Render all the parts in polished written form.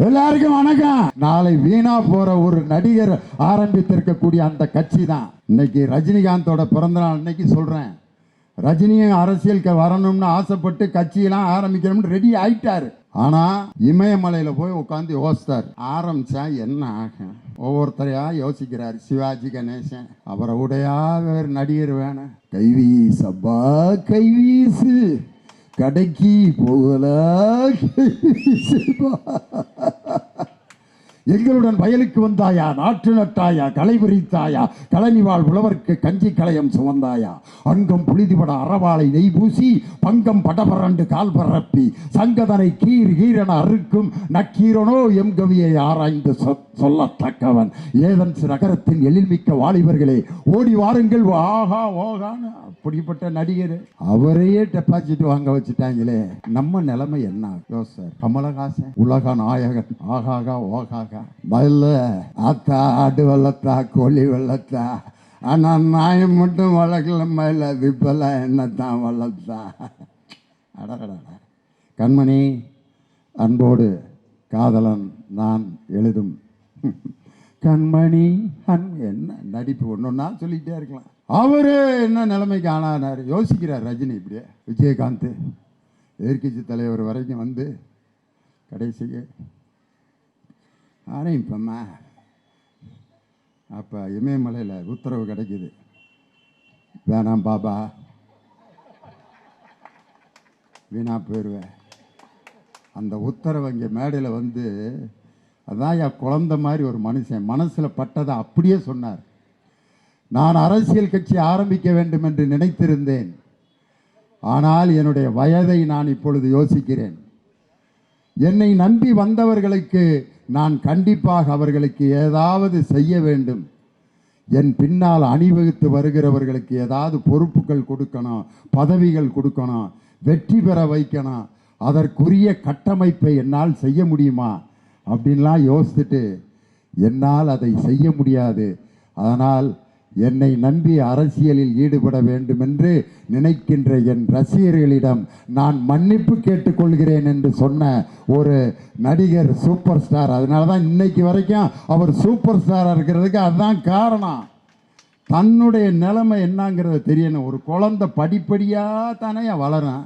எல்லாருக்கும் வணக்கம். நாளை வீணா போற ஒரு நடிகர் ஆரம்பித்திருக்கக்கூடிய அந்த கட்சி தான் இன்னைக்கு ரஜினிகாந்தோட பிறந்த நாள். இன்னைக்கு சொல்றேன், ரஜினியும் அரசியலுக்கு வரணும்னு ஆசைப்பட்டு கட்சியெல்லாம் ஆரம்பிக்கணும்னு ரெடி ஆயிட்டாரு. ஆனா இமயமலையில போய் உட்காந்து யோசித்தார், ஆரம்பிச்சா என்ன ஆகும் ஒவ்வொருத்தரையா யோசிக்கிறார். சிவாஜி கணேசன், அவரை உடையா வேறு நடிகர் வேணும், கைவீசப்பா கைவீசு, கடைக்கு போகல எங்களுடன் வயலுக்கு வந்தாயா, நாற்று நட்டாயா, களை விரித்தாயா, களனிவாழ் உழவர்க்கு கஞ்சி களையம் சுமந்தாயா, அங்கம் புழுதிபட அறவாளை நெய் பூசி பங்கம் படபரண்டு கால் பரப்பி சங்கதனை கீர் கீரென அறுக்கும் நக்கீரனோ எம் கவியை ஆராய்ந்து சொல்லத்தக்கவன் ஏதன்ஸ் நகரத்தின் எழில்மிக்க வாலிபர்களே ஓடி வாருங்கள் ஆகா ஓகான்னு அப்படிப்பட்ட நடிகர் அவரையே டெபாசிட் வாங்க வச்சுட்டாங்களே. நம்ம நிலைமை என்ன யோசார்? கமலஹாசன் உலக நாயகன், ஆகாகா ஓகாகா, முதல்ல ஆத்தா ஆடு வளர்த்தா கோழி வளர்த்தா, ஆனா நாயம் மட்டும் வளர்க்கல மயில, இப்பெல்லாம் என்னத்தான் வளர்த்தா. அடடா கண்மணி, அன்போடு காதலன் நான் எழுதும் கண்மணி என்ன நடிப்பு ஒன்னொன்னா சொல்லிட்டே இருக்கலாம். அவரு என்ன நிலைமைக்கு ஆனார் யோசிக்கிறார். ரஜினி இப்படியே விஜயகாந்த் எதிர்கட்சி தலைவர் வரைக்கும் வந்து கடைசிக்கு ஆரம்பிப்பம்மா. அப்போ இமயமலையில் உத்தரவு கிடைக்குது, வேணாம் பாபா வீணா போயிடுவேன். அந்த உத்தரவு இங்கே மேடையில் வந்து அதான் என் குழந்தை மாதிரி ஒரு மனுஷன் மனசில் பட்டதை அப்படியே சொன்னார். நான் அரசியல் கட்சி ஆரம்பிக்க வேண்டும் என்று நினைத்திருந்தேன், ஆனால் என்னுடைய வயதை நான் இப்பொழுது யோசிக்கிறேன். என்னை நம்பி வந்தவர்களுக்கு நான் கண்டிப்பாக அவர்களுக்கு ஏதாவது செய்ய வேண்டும். என் பின்னால் அணிவகுத்து வருகிறவர்களுக்கு ஏதாவது பொறுப்புகள் கொடுக்கணும், பதவிகள் கொடுக்கணும், வெற்றி பெற வைக்கணும். அதற்குரிய கட்டமைப்பை என்னால் செய்ய முடியுமா அப்படின்லாம் யோசித்துட்டு என்னால் அதை செய்ய முடியாது, அதனால் என்னை நம்பி அரசியலில் ஈடுபட வேண்டும் என்று நினைக்கின்ற என் ரசிகர்களிடம் நான் மன்னிப்பு கேட்டுக்கொள்கிறேன் என்று சொன்ன ஒரு நடிகர், சூப்பர் ஸ்டார். அதனால தான் இன்னைக்கு வரைக்கும் அவர் சூப்பர் ஸ்டாராக இருக்கிறதுக்கு அதுதான் காரணம். தன்னுடைய நிலைமை என்னங்கிறத தெரியணும். ஒரு குழந்தை படிப்படியாக தானே வளரும்.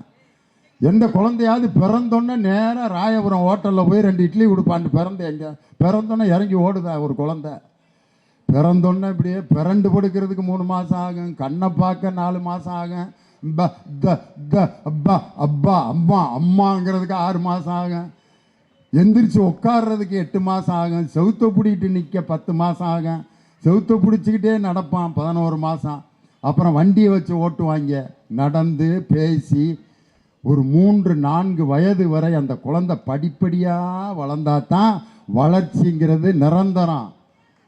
எந்த குழந்தையாவது பிறந்தோன்னே நேராக ராயபுரம் ஹோட்டலில் போய் 2 இட்லி கொடுப்பான்னு பிறந்த எங்க பிறந்தோன்னே இறங்கி ஓடுதா ஒரு குழந்தை? பிறந்தோன்னே இப்படியே பிறண்டு படுக்கிறதுக்கு 3 மாதம் ஆகும், கண்ணை பார்க்க 4 மாதம் ஆகும், அப்பா அப்பா அம்மா அம்மாங்கிறதுக்கு 6 மாதம் ஆகும், எந்திரிச்சு உட்காடுறதுக்கு 8 மாதம் ஆகும், செவுத்தை பிடிக்கிட்டு நிற்க 10 மாதம் ஆகும், செவுத்தை பிடிச்சிக்கிட்டே நடப்பான் 11 மாதம். அப்புறம் வண்டியை வச்சு ஓட்டுவாங்க. நடந்து பேசி ஒரு 3-4 வயது வரை அந்த குழந்தை படிப்படியாக வளர்ந்தா தான் வளர்ச்சிங்கிறது நிரந்தரம்.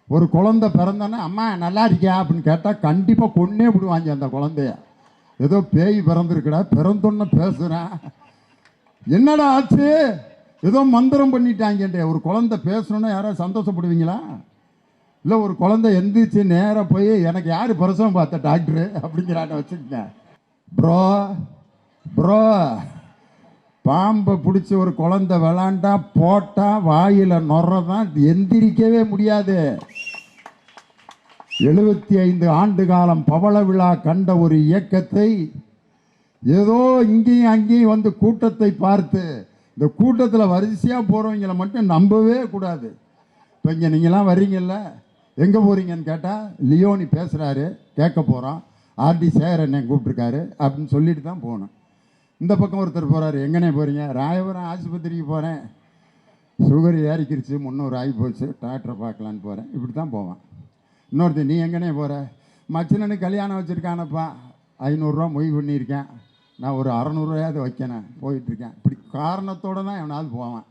ஒரு குழந்தை பிறந்தோன்னே அம்மா நல்லா இருக்கியா அப்படின்னு கேட்டால் கண்டிப்பாக கொன்னே விடுவாங்க அந்த குழந்தைய. ஏதோ பேய் பிறந்திருக்கடா, பிறந்தோன்னு பேசுகிறேன், என்னடா ஆச்சு, ஏதோ மந்திரம் பண்ணிட்டாங்கன்றே. ஒரு குழந்தை பேசணுன்னா யாராவது சந்தோஷப்படுவீங்களா? இல்லை ஒரு குழந்தை எந்திரிச்சு நேராக போய் எனக்கு யார் பிரசவம் பார்த்த டாக்டரு அப்படிங்கிறாட்ட வச்சுக்கங்க. ப்ரோ ப்ரோ பாம்பை பிடிச்சி ஒரு குழந்தை விளாண்டா போட்டா வாயில் நொறதான், எந்திரிக்கவே முடியாது. 75 ஆண்டு காலம் பவள விழா கண்ட ஒரு இயக்கத்தை ஏதோ இங்கேயும் அங்கேயும் வந்து கூட்டத்தை பார்த்து, இந்த கூட்டத்தில் வரிசையாக போகிறவங்களை மட்டும் நம்பவே கூடாது. இப்போ இங்கே நீங்களாம் வர்றீங்கல்ல, எங்கே போகிறீங்கன்னு கேட்டால் லியோனி பேசுகிறாரு, கேட்க போகிறோம், ஆர்டி சேகர் என்னை கூப்பிட்ருக்காரு அப்படின்னு சொல்லிட்டு தான் போகணும். இந்த பக்கம் ஒருத்தர் போகிறாரு, எங்கன்னே போகிறீங்க? ராயபுரம் ஆஸ்பத்திரிக்கு போகிறேன், சுகர் ஏறிக்கிருச்சு, 300 ஆகி போச்சு, டாக்டரை பார்க்கலான்னு போகிறேன், இப்படி தான் போவேன். இன்னொருத்தர், நீ எங்கன்னே போகிற? மச்சினனுக்கு கல்யாணம் வச்சுருக்கானப்பா, 500 ரூபா மொய் பண்ணியிருக்கேன், நான் ஒரு 600 ரூபாயாவது வைக்கணும், போயிட்டுருக்கேன். இப்படி காரணத்தோடு தான் எவனாவது போவேன்.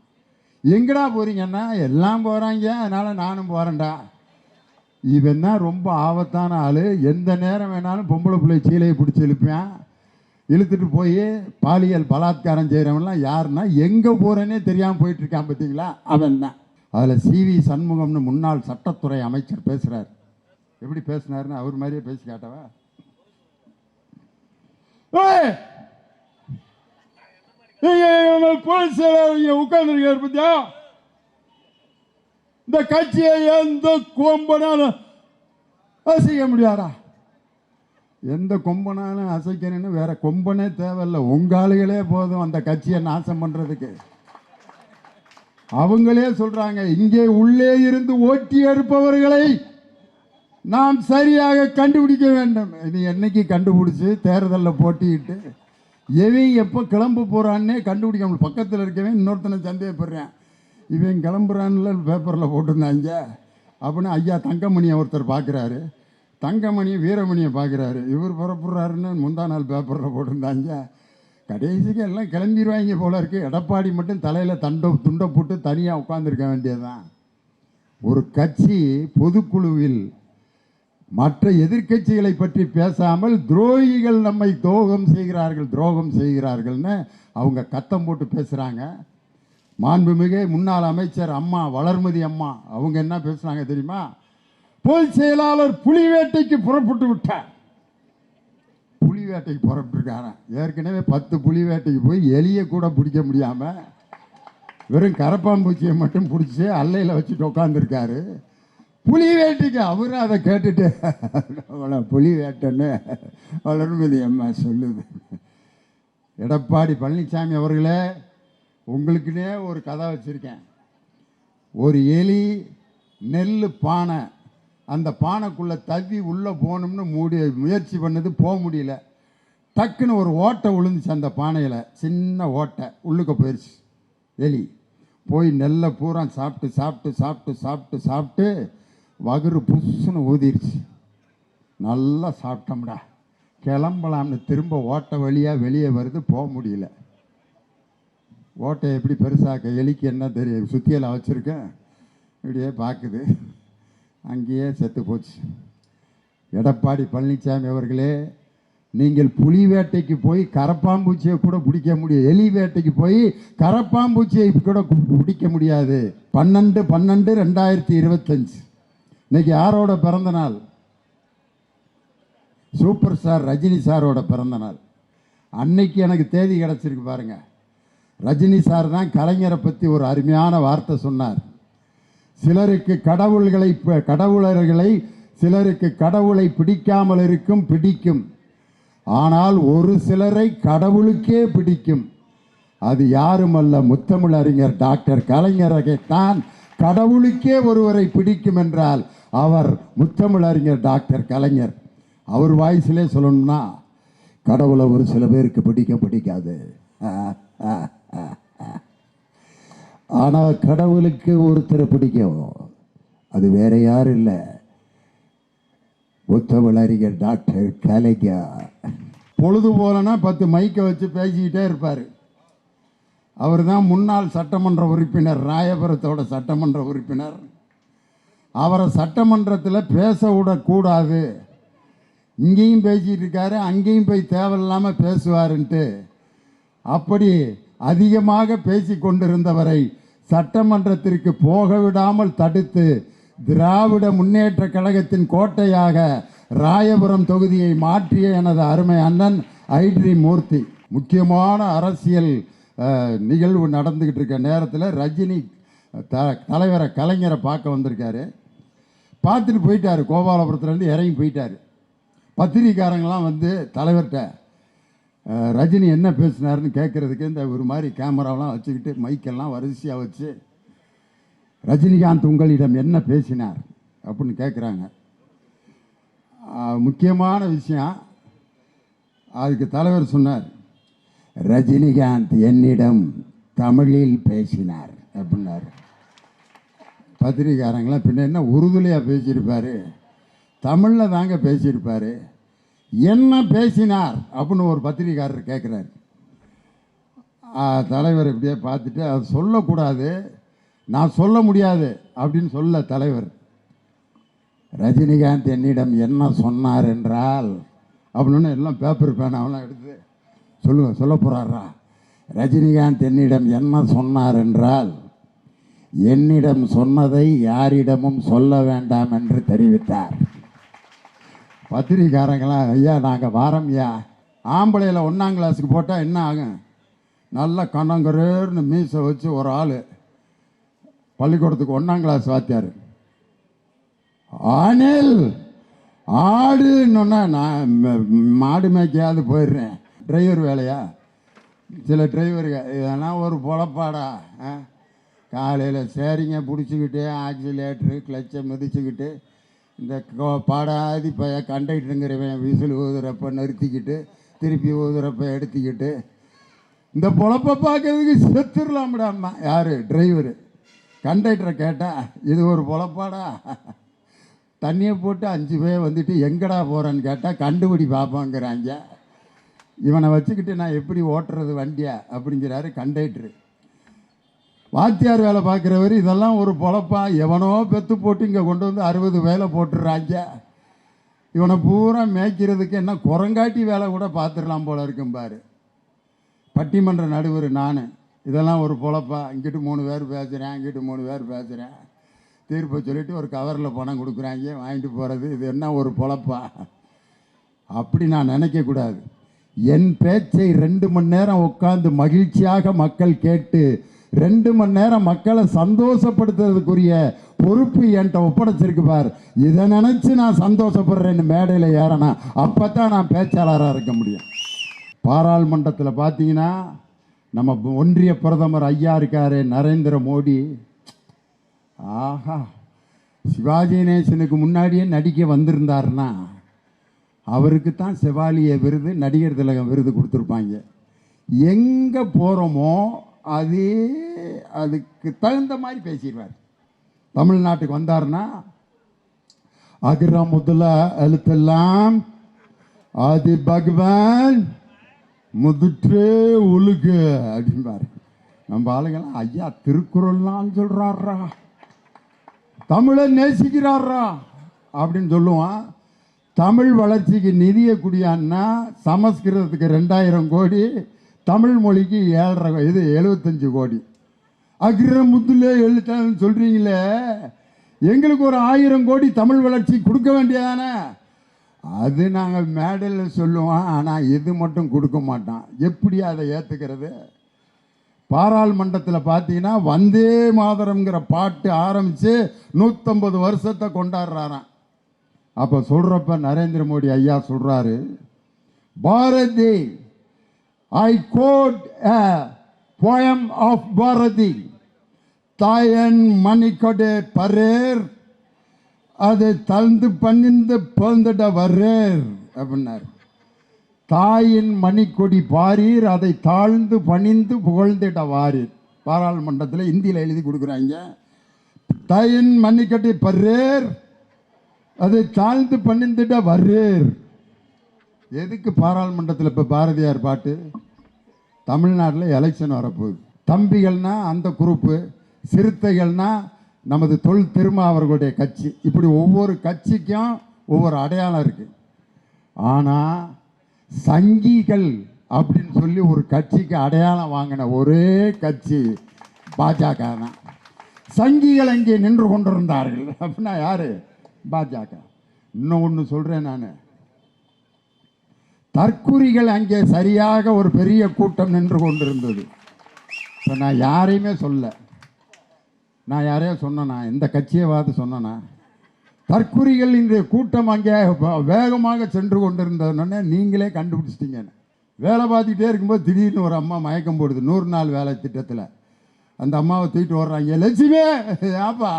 எங்கடா போகிறீங்கன்னா எல்லாம் போகிறாங்க, அதனால் நானும் போகிறேன்டா. இவன் தான் ரொம்ப ஆபத்தான ஆள். எந்த நேரம் வேணாலும் பொம்பளை பிள்ளை சீலையை பிடிச்சி இழுப்பேன், இழுத்துட்டு போய் பாலியல் பலாத்காரம் செய்கிறவன்லாம் யாருன்னா எங்கே போகிறேன்னே தெரியாமல் போயிட்டுருக்கான் பார்த்தீங்களா, அவன் தான். அதில் CV சண்முகம்னு முன்னாள் சட்டத்துறை அமைச்சர் பேசுகிறார். எப்படி பேசினாருன்னு அவர் மாதிரியே பேசி காட்டவா? போலீஸ் உட்காந்துருக்காரு பத்தியா, இந்த கட்சியை எந்த கொம்பனாலும் அசைக்க முடியாதா? எந்த கொம்பனாலும் அசைக்கணும்னு வேற கொம்பனே தேவையில்லை. உங்காளுகளே போதும் அந்த கட்சியை நாசம் பண்றதுக்கு. அவங்களே சொல்றாங்க, இங்கே உள்ளே இருந்து ஓட்டி எடுப்பவர்களை நாம் சரியாக கண்டுபிடிக்க வேண்டும். இது என்னைக்கு கண்டுபிடிச்சு தேர்தலில் போட்டிட்டு எவன் எப்போ கிளம்ப போகிறான்னே கண்டுபிடிக்க முடியும். பக்கத்தில் இருக்கவன் இன்னொருத்தனை சந்தேகப்படுறேன், இவன் கிளம்புறான்னு பேப்பரில் போட்டிருந்தாங்க அப்படின்னு ஐயா தங்கமணியை ஒருத்தர் பார்க்குறாரு, தங்கமணி வீரமணியை பார்க்குறாரு, இவர் புறப்படுறாருன்னு முந்தா நாள் பேப்பரில் போட்டிருந்தாங்க. கடைசிக்கு எல்லாம் கிளம்பிடுவாங்க போல இருக்குது. எடப்பாடி மட்டும் தலையில் துண்டை போட்டு தனியாக உட்காந்துருக்க வேண்டியதுதான். ஒரு கட்சி பொதுக்குழுவில் மற்ற எதிர்க்கட்சிகளை பற்றி பேசாமல் துரோகிகள் நம்மை துரோகம் செய்கிறார்கள்னு அவங்க கத்தம் போட்டு பேசுகிறாங்க. மாண்புமிகு முன்னாள் அமைச்சர் அம்மா வளர்மதி அம்மா அவங்க என்ன பேசுகிறாங்க தெரியுமா? பொதுச் செயலாளர் புலி வேட்டைக்கு புறப்பட்டு விட்டார். புலி வேட்டைக்கு புறப்பட்டுருக்காங்க. ஏற்கனவே 10 புலி வேட்டைக்கு போய் எலியை கூட பிடிக்க முடியாமல் வெறும் கரப்பாம்பூச்சியை மட்டும் பிடிச்சி அல்லையில் வச்சுட்டு உட்காந்துருக்காரு. புலி வேட்டைக்கு அவரும் அதை கேட்டுட்டு புலி வேட்டைன்னு வளர்மதி அம்மா சொல்லுது. எடப்பாடி பழனிசாமி அவர்களே, உங்களுக்குன்னே ஒரு கதை வச்சுருக்கேன். ஒரு எலி நெல் பானை, அந்த பானைக்குள்ளே தவி உள்ளே போகணும்னு முயற்சி பண்ணது, போக முடியல. டக்குன்னு ஒரு ஓட்டை விழுந்துச்சு அந்த பானையில், சின்ன ஓட்டை உள்ளுக்க போயிடுச்சு. எலி போய் நெல்லை பூரா சாப்பிட்டு சாப்பிட்டு சாப்பிட்டு சாப்பிட்டு சாப்பிட்டு வகுறு புஷ்ஷுன்னு ஊதிருச்சு. நல்லா சாப்பிட்டோம்டா கிளம்பலாம்னு திரும்ப ஓட்டை வழியாக வெளியே வருது, போக முடியல. ஓட்டை எப்படி பெருசாக்க, எலிக்கு என்ன தெரியும், சுத்தியலை வச்சுருக்கேன், இப்படியே பார்க்குது, அங்கேயே செத்து போச்சு. எடப்பாடி பழனிசாமி அவர்களே, நீங்கள் புலி வேட்டைக்கு போய் கரப்பாம்பூச்சியை கூட பிடிக்க முடியும், எலி வேட்டைக்கு போய் கரப்பாம்பூச்சியை கூட பிடிக்க முடியாது. 12/12/2025 இன்னைக்கு யாரோட பிறந்த நாள்? சூப்பர் ஸ்டார் ரஜினி சாரோட பிறந்த நாள். அன்னைக்கு எனக்கு தேதி கிடச்சிருக்கு பாருங்க. ரஜினி சார் தான் கலைஞரை பற்றி ஒரு அருமையான வார்த்தை சொன்னார். சிலருக்கு சிலருக்கு கடவுளை பிடிக்காமல் பிடிக்கும், ஆனால் ஒரு சிலரை கடவுளுக்கே பிடிக்கும். அது யாருமல்ல, முத்தமிழ் அறிஞர் டாக்டர் கலைஞரைத்தான். கடவுளுக்கே ஒருவரை பிடிக்கும் என்றால் அவர் முத்தமிழ் அறிஞர் டாக்டர் கலைஞர். அவர் வாய்ஸிலே சொல்லணும்னா, கடவுளை ஒரு சில பேருக்கு பிடிக்காது, ஆனால் கடவுளுக்கு ஒருத்தரை பிடிக்கும். அது வேற யாரும் இல்லை, முத்தமிழ் அறிஞர் டாக்டர் கலைஞர். பொழுது போலன்னா 10 மைக்கை வச்சு பேசிக்கிட்டே இருப்பார். அவர் தான் முன்னாள் சட்டமன்ற உறுப்பினர், ராயபுரத்தோட சட்டமன்ற உறுப்பினர். அவரை சட்டமன்றத்தில் பேச விடக்கூடாது, இங்கேயும் பேசிகிட்டு இருக்காரு, அங்கேயும் போய் தேவையில்லாமல் பேசுவாருன்ட்டு அப்படி அதிகமாக பேசி கொண்டிருந்தவரை சட்டமன்றத்திற்கு போக விடாமல் தடுத்து திராவிட முன்னேற்ற கழகத்தின் கோட்டையாக ராயபுரம் தொகுதியை மாற்றிய எனது அருமை அண்ணன் ஐட்ரி மூர்த்தி. முக்கியமான அரசியல் நிகழ்வு நடந்துக்கிட்டு இருக்க நேரத்தில் ரஜினி தலைவரை கலைஞரை பார்க்க வந்திருக்காரு. பார்த்துட்டு போயிட்டார், கோபாலபுரத்துலேருந்து இறங்கி போயிட்டார். பத்திரிக்கைக்காரங்களாம் வந்து தலைவர்கிட்ட ரஜினி என்ன பேசினார்னு கேட்குறதுக்கு இந்த ஒரு மாதிரி கேமராவெலாம் வச்சுக்கிட்டு மைக்கெல்லாம் வரிசையாக வச்சு, ரஜினிகாந்த் உங்களிடம் என்ன பேசினார் அப்படின்னு கேட்குறாங்க. முக்கியமான விஷயம், அதுக்கு தலைவர் சொன்னார், ரஜினிகாந்த் என்னிடம் தமிழில் பேசினார் அப்படின்னாரு. பத்திரிக்காரங்களாம் பின்ன என்ன உருதுலையாக பேசியிருப்பார், தமிழில் தாங்க பேசியிருப்பார், என்ன பேசினார் அப்படின்னு ஒரு பத்திரிக்காரர் கேட்குறாரு. தலைவர் இப்படியே பார்த்துட்டு, அதை சொல்லக்கூடாது, நான் சொல்ல முடியாது அப்படின்னு சொல்ல தலைவர், ரஜினிகாந்த் என்னிடம் என்ன சொன்னார் என்றால் அப்படின்னு எல்லாம் பேப்பர் பேனாவெல்லாம் எடுத்து சொல்ல போகிறாரா. ரஜினிகாந்த் என்னிடம் என்ன சொன்னார் என்றால், என்னிடம் சொன்னதை யாரிடமும் சொல்ல வேண்டாம் என்று தெரிவித்தார். பத்திரிக்காரங்களாம், ஐயா நாங்கள் வாரம் ஐயா, ஆம்பளையில் 1ஆம் கிளாஸுக்கு போட்டால் என்ன ஆகும், நல்லா கண்ணங்கரேர்னு மீசை வச்சு ஒரு ஆள் பள்ளிக்கூடத்துக்கு 1ஆம் கிளாஸ் வாத்தியார். அனில் ஆடுன்னா நான் மாடு மேய்க்கையாவது போயிடுறேன். டிரைவர் வேலையா? சில டிரைவருங்க இதெல்லாம் ஒரு பொழப்பாடா. காலையில் சரிங்க பிடிச்சிக்கிட்டு ஆக்சிலேட்ரு கிளச்சை மிதிச்சுக்கிட்டு இந்த பாடாதி கண்டக்டருங்கிறவன் விசில் ஊதுறப்ப நிறுத்திக்கிட்டு திருப்பி ஊதுறப்ப எடுத்துக்கிட்டு இந்த பொழப்பை பார்க்கறதுக்கு செத்துடலாம்டாம்மா. யார்? டிரைவரு. கண்டக்டரை கேட்டால் இது ஒரு பொழப்பாடா, தண்ணியை போட்டு 5 பேர் வந்துட்டு எங்கடா போகிறேன்னு கேட்டால் கண்டுபிடி பார்ப்பாங்கிறாங்க. இவனை வச்சுக்கிட்டு நான் எப்படி ஓட்டுறது வண்டியா அப்படிங்கிறாரு கண்டக்டரு. வாத்தியார் வேலை பார்க்குறவர் இதெல்லாம் ஒரு பொழப்பா, எவனோ பெற்று போட்டு இங்கே கொண்டு வந்து 60 வேலை போட்டுடுறாங்க. இவனை பூரா மேய்க்கிறதுக்கு என்ன குரங்காட்டி வேலை கூட பார்த்துடலாம் போல இருக்கும் பாரு. பட்டிமன்ற நடுவர் நான். இதெல்லாம் ஒரு பொழப்பா, இங்கிட்டு 3 பேர் பேசுகிறேன், இங்கிட்டு 3 பேர் பேசுகிறேன், தீர்ப்பை சொல்லிவிட்டு ஒரு கவரில் பணம் கொடுக்குறாங்க, வாங்கிட்டு போகிறது. இது என்ன ஒரு பொழப்பா? அப்படி நான் நினைக்கக்கூடாது. என் பேச்சை 2 மணி நேரம் உட்காந்து மகிழ்ச்சியாக மக்கள் கேட்டு 2 மணி நேரம் மக்களை சந்தோஷப்படுத்துறதுக்குரிய பொறுப்பு என்கிட்ட ஒப்படைச்சிருக்கு பார். இதை நினச்சி நான் சந்தோஷப்படுறேன்னு மேடையில் ஏறனா அப்போ தான் நான் பேச்சாளராக இருக்க முடியும். பாராளுமன்றத்தில் பார்த்தீங்கன்னா நம்ம ஒன்றிய பிரதமர் ஐயா இருக்காரு நரேந்திர மோடி. ஆஹா, சிவாஜி கணேசனுக்கு முன்னாடியே நடிக்க வந்திருந்தாருன்னா அவருக்கு தான் செவாலிய விருது, நடிகர் திலகம் விருது கொடுத்துருப்பாங்க. எங்கே போகிறோமோ அதுக்கு தகுந்த மாதிரி பேசிடுவார். தமிழ்நாட்டுக்கு வந்தார்னா அகிர முதல எழுத்தெல்லாம் ஆதி பகவான் முதுற்றே ஒழுகு அப்படின்பாரு. நம்ம ஆளுங்கெல்லாம் ஐயா திருக்குறள்லாம் சொல்கிறாரா, தமிழை நேசிக்கிறாரா அப்படின்னு சொல்லுவான். தமிழ் வளர்ச்சிக்கு நிதியை குடியான்னா சமஸ்கிருதத்துக்கு 2000 கோடி, தமிழ் மொழிக்கு 75 கோடி. அகிர முத்துல எழுத்தான்னு சொல்கிறீங்களே, எங்களுக்கு ஒரு 1000 கோடி தமிழ் வளர்ச்சி கொடுக்க வேண்டியதானே? அது நாங்கள் மேடையில் சொல்லுவோம், ஆனால் இது மட்டும் கொடுக்க மாட்டோம். எப்படி அதை ஏற்றுக்கிறது? பாராளுமன்றத்தில் பார்த்தீங்கன்னா வந்தே மாதரம்ங்கிற பாட்டு ஆரம்பித்து 150 வருஷத்தை கொண்டாடுறாராம். அப்போ சொல்கிறப்ப நரேந்திர மோடி ஐயா சொல்கிறாரு, Bharathi, I quote a poem of Bharathi, தாயன் மணிக்கொடே பரேர், அது தந்து பணிந்து பிறந்துட வர்றேர் அப்படின்னார். தாயின் மணிக்கொடி பாரீர், அதை தாழ்ந்து பணிந்து புகழ்ந்திட வாரீர். பாராளுமன்றத்தில் இந்தியில் எழுதி கொடுக்குறாங்க. தாயின் மணிக்கொடி பர்றேர், அதை தாழ்ந்து பணிந்துட வர்றேர். எதுக்கு பாராளுமன்றத்தில் இப்போ பாரதியார் பாட்டு? தமிழ்நாட்டில் எலெக்ஷன் வரப்போகுது. தம்பிகள்னா அந்த குரூப்பு, சிறுத்தைகள்னா நமது தொல் திருமா அவர்களுடைய கட்சி. இப்படி ஒவ்வொரு கட்சிக்கும் ஒவ்வொரு அடையாளம் இருக்குது. ஆனால் சங்கிகள் அப்படின்னு சொல்லி ஒரு கட்சிக்கு அடையாளம் வாங்கின ஒரே கட்சி பாஜக தான். சங்கிகள் அங்கே நின்று கொண்டிருந்தார்கள் அப்படின்னா யார்? பாஜக. இன்னும் ஒன்று சொல்கிறேன் நான், தற்குறிகள் அங்கே சரியாக ஒரு பெரிய கூட்டம் நின்று கொண்டிருந்தது. இப்போ நான் யாரையுமே சொல்ல, நான் யாரையோ சொன்னேன்னா, இந்த கட்சியை பார்த்து சொன்னேன்னா, தற்குறிகள் இந்த கூட்டம் அங்கே வேகமாக சென்று கொண்டிருந்ததுன்னு நீங்களே கண்டுபிடிச்சிட்டீங்க. வேலை பார்த்துக்கிட்டே இருக்கும்போது திடீர்னு ஒரு அம்மா மயக்கம் போடுது 100 நாள் வேலை திட்டத்தில். அந்த அம்மாவை தூக்கிட்டு வர்றாங்க, லட்சுமி ஆப்பா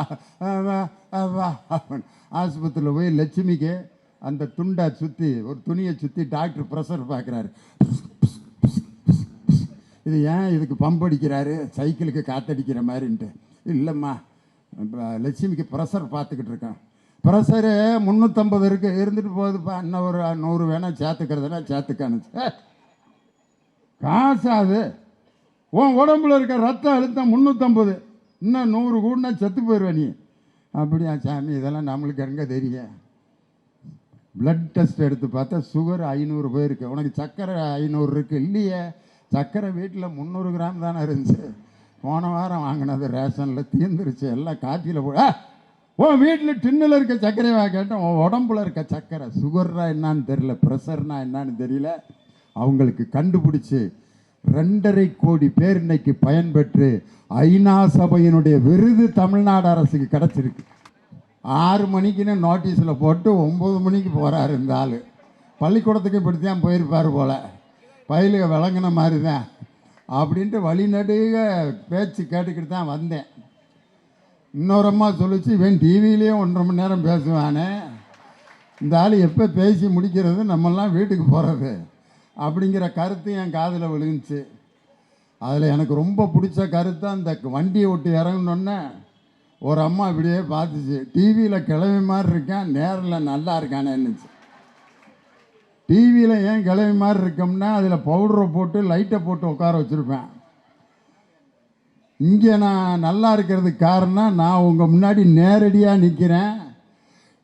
ஆஸ்பத்திரியில் போய் லட்சுமிக்கு அந்த துண்டை சுற்றி ஒரு துணியை சுற்றி டாக்டர் ப்ரெஷர் பார்க்குறாரு. இது ஏன் இதுக்கு பம்ப் அடிக்கிறாரு, சைக்கிளுக்கு காற்றடிக்கிற மாதிரின்ட்டு. இல்லைம்மா, லட்சுமிக்கு ப்ரெஷர் பார்த்துக்கிட்டு இருக்கேன். ப்ரெஷரு 350 இருந்துட்டு போகுதுப்பா, இன்னும் ஒரு 100 வேணால் சேர்த்துக்கிறதுனா சேர்த்துக்கானு. காசு அது உன் உடம்புல இருக்க ரத்த அழுத்தம் 350, இன்னும் 100 கூடனா செத்து போயிடுவேன் நீ. அப்படியா சாமி, இதெல்லாம் நம்மளுக்கு எங்கே தெரியும்? பிளட் டெஸ்ட் எடுத்து பார்த்தா சுகர் 500 போயிருக்கு. உனக்கு சர்க்கரை 500 இருக்குது. இல்லையே, சர்க்கரை வீட்டில் 300 கிராம் தானே இருந்துச்சு. போன வாரம் வாங்கினது ரேஷனில் தீர்ந்துருச்சு, எல்லாம் காற்றியில் போய் உன் வீட்டில் டின்னில் இருக்க சர்க்கரையாக கேட்டேன். உன் உடம்புல இருக்க சர்க்கரை சுகர்னா என்னான்னு தெரியல, ப்ரெஷர்னா என்னான்னு தெரியல. அவங்களுக்கு கண்டுபிடிச்சி 2.5 கோடி பேர் இன்னைக்கு பயன்பெற்று ஐநா சபையினுடைய விருது தமிழ்நாடு அரசுக்கு கிடச்சிருக்கு. 6 மணிக்குன்னு நோட்டீஸில் போட்டு 9 மணிக்கு போகிறாரு இந்த ஆள். பள்ளிக்கூடத்துக்கு இப்படித்தான் போயிருப்பார் போல், பயிலுக விளங்கின மாதிரி தான் அப்படின்ட்டு வழிநடுக பேச்சு கேட்டுக்கிட்டு தான் வந்தேன். இன்னொரு அம்மா சொல்லிச்சு, இவன் டிவியிலே 1.5 மணி நேரம் பேசுவானே, இந்த ஆள் எப்போ பேசி முடிக்கிறது, நம்மெல்லாம் வீட்டுக்கு போகிறது அப்படிங்கிற கருத்து என் காதில் விழுந்துச்சு. அதில் எனக்கு ரொம்ப பிடிச்ச கருத்து, அந்த வண்டியை விட்டு இறங்கினோன்னே ஒரு அம்மா இப்படியே பார்த்துச்சு, டிவியில் கிளவி மாதிரி இருக்கேன், நேரில் நல்லா இருக்கானேன்னுச்சு. டிவியில் ஏன் கிளவி மாதிரி இருக்கோம்னா அதில் பவுடரை போட்டு லைட்டை போட்டு உட்கார வச்சுருப்பேன். இங்கே நான் நல்லா இருக்கிறதுக்கு காரணம், நான் உங்கள் முன்னாடி நேரடியாக நிற்கிறேன்.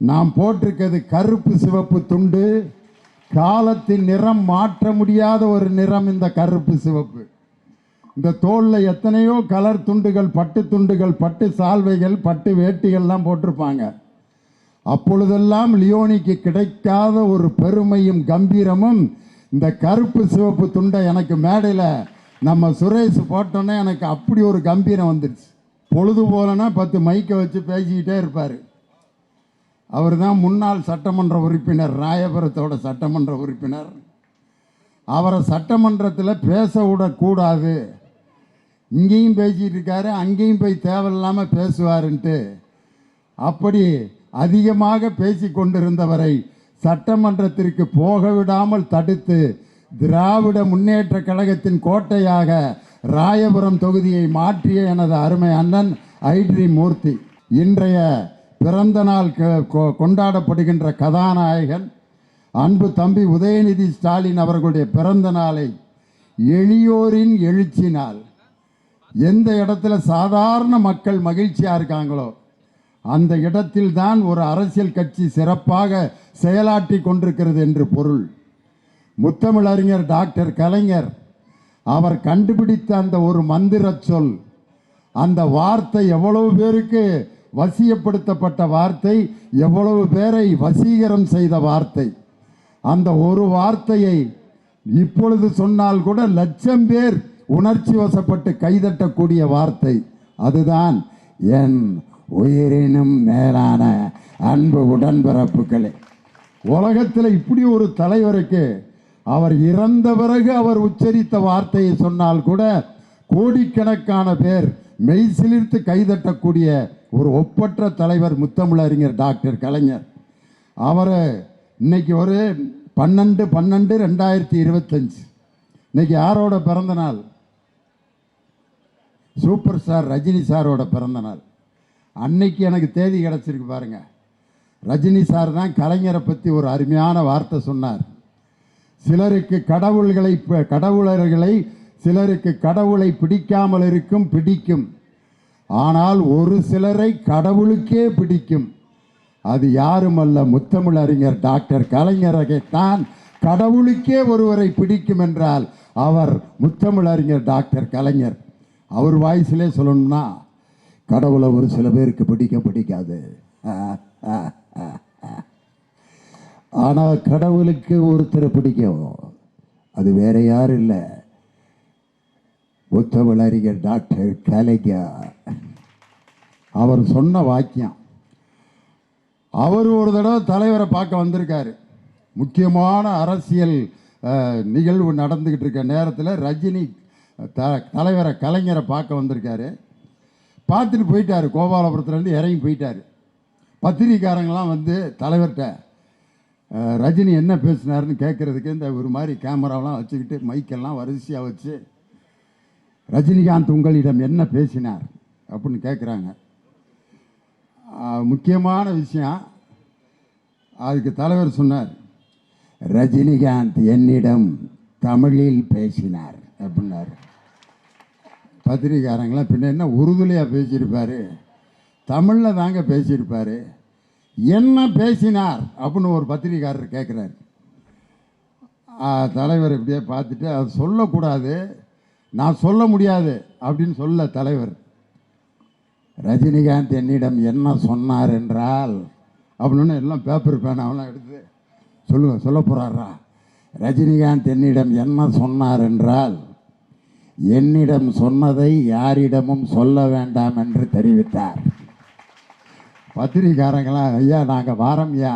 நான் போட்டிருக்கிறது கருப்பு சிவப்பு துண்டு. காலத்தின் நிறம் மாற்ற முடியாத ஒரு நிறம் இந்த கருப்பு சிவப்பு. இந்த தோளில் எத்தனையோ கலர் துண்டுகள், பட்டு துண்டுகள், பட்டு சால்வைகள், பட்டு வேட்டிகள்லாம் போட்டிருப்பாங்க. அப்பொழுதெல்லாம் லியோனிக்கு கிடைக்காத ஒரு பெருமையும் கம்பீரமும் இந்த கருப்பு சிவப்பு துண்டை எனக்கு மேடையில் நம்ம சுரேஷ் போட்டோன்னே எனக்கு அப்படி ஒரு கம்பீரம் வந்துடுச்சு. பொழுது போலன்னா 10 மைக்கை வச்சு பேசிக்கிட்டே இருப்பார். அவர் தான் முன்னாள் சட்டமன்ற உறுப்பினர், ராயபுரத்தோட சட்டமன்ற உறுப்பினர். அவரை சட்டமன்றத்தில் பேச விடக்கூடாது, இங்கேயும் பேசிகிட்டு இருக்காரு, அங்கேயும் போய் தேவையில்லாமல் பேசுவாருன்ட்டு அப்படி அதிகமாக பேசி கொண்டிருந்தவரை சட்டமன்றத்திற்கு போக விடாமல் தடுத்து திராவிட முன்னேற்ற கழகத்தின் கோட்டையாக ராயபுரம் தொகுதியை மாற்றிய எனது அருமை அண்ணன் ஐட்ரி மூர்த்தி, இன்றைய பிறந்த நாள் கொண்டாடப்படுகின்ற கதாநாயகன் அன்பு தம்பி உதயநிதி ஸ்டாலின் அவர்களுடைய பிறந்த நாளை எளியோரின் எழுச்சி நாள். எந்த இடத்துல சாதாரண மக்கள் மகிழ்ச்சியாக இருக்காங்களோ அந்த இடத்தில் தான் ஒரு அரசியல் கட்சி சிறப்பாக செயலாற்றி கொண்டிருக்கிறது என்று பொருள். முத்தமிழறிஞர் டாக்டர் கலைஞர் அவர் கண்டுபிடித்த அந்த ஒரு மந்திர சொல், அந்த வார்த்தை எவ்வளவு பேருக்கு வசியப்படுத்தப்பட்ட வார்த்தை, எவ்வளவு பேரை வசீகரம் செய்த வார்த்தை. அந்த ஒரு வார்த்தையை இப்பொழுது சொன்னால் கூட 1,00,000 பேர் உணர்ச்சி வசப்பட்டு கைதட்டக்கூடிய வார்த்தை. அதுதான் என் உயிரினும் மேலான அன்பு உடன்பிறப்புகளே. உலகத்தில் இப்படி ஒரு தலைவருக்கு அவர் இறந்த பிறகு அவர் உச்சரித்த வார்த்தையை சொன்னால் கூட கோடிக்கணக்கான பேர் மெய் சிலிர்த்து கைதட்டக்கூடிய ஒரு ஒப்பற்ற தலைவர் முத்தமிழறிஞர் டாக்டர் கலைஞர். அவர் இன்னைக்கு ஒரு 12/12/2025 இன்னைக்கு யாரோட பிறந்த நாள்? சூப்பர் ஸ்டார் ரஜினி சாரோட பிறந்த நாள். அன்னைக்கு எனக்கு தேதி கிடச்சிருக்கு பாருங்க. ரஜினி சார் தான் கலைஞரை பற்றி ஒரு அருமையான வார்த்தை சொன்னார். சிலருக்கு சிலருக்கு கடவுளை பிடிக்காமல் இருக்கும், பிடிக்கும். ஆனால் ஒரு சிலரை கடவுளுக்கே பிடிக்கும். அது யாருமல்ல, முத்தமிழறிஞர் டாக்டர் கலைஞரைத்தான். கடவுளுக்கே ஒருவரை பிடிக்கும் என்றால் அவர் முத்தமிழறிஞர் டாக்டர் கலைஞர். அவர் வாய்ஸிலே சொல்லணும்னா, கடவுளை ஒரு சில பேருக்கு பிடிக்காது, ஆனால் கடவுளுக்கு ஒருத்தரை பிடிக்கும். அது வேற யாரும் இல்லை, முத்தமிழறிஞர் டாக்டர் கலைஞர். அவர் சொன்ன வாக்கியம். அவர் ஒரு தடவை தலைவரை பார்க்க வந்திருக்காரு. முக்கியமான அரசியல் நிகழ்வு நடந்துக்கிட்டு இருக்க நேரத்தில் ரஜினி தலைவரை கலைஞரை பார்க்க வந்திருக்காரு. பார்த்துட்டு போயிட்டார். கோபாலபுரத்துலேருந்து இறங்கி போயிட்டார். பத்திரிக்கைக்காரங்களாம் வந்து தலைவர்கிட்ட ரஜினி என்ன பேசினாருன்னு கேட்குறதுக்கு இந்த ஒரு மாதிரி கேமராவெலாம் வச்சுக்கிட்டு மைக்கெல்லாம் வரிசையாக வச்சு, ரஜினிகாந்த் உங்களிடம் என்ன பேசினார் அப்படின்னு கேட்குறாங்க. முக்கியமான விஷயம். அதுக்கு தலைவர் சொன்னார், ரஜினிகாந்த் என்னிடம் தமிழில் பேசினார் அப்படின்னார். பத்திரிக்கைக்காரங்களாம் பின்ன என்ன உருதுலையாக பேசியிருப்பார், தமிழில் தாங்க பேசியிருப்பார், என்ன பேசினார் அப்படின்னு ஒரு பத்திரிக்கைக்காரர் கேட்குறாரு. தலைவர் இப்படியே பார்த்துட்டு, அது சொல்லக்கூடாது, நான் சொல்ல முடியாது அப்படின்னு சொல்ல தலைவர். ரஜினிகாந்த் என்னிடம் என்ன சொன்னார் என்றால் அப்படின்னு எல்லாம் பேப்பர் பேனாவெல்லாம் எடுத்து சொல்ல போகிறாரா. ரஜினிகாந்த் என்னிடம் என்ன சொன்னார் என்றால், என்னிடம் சொன்னதை யாரிடமும் சொல்ல வேண்டாம் என்று தெரிவித்தார். பத்திரிகாரங்களாம் ஐயா நாங்கள் வாரம்யா.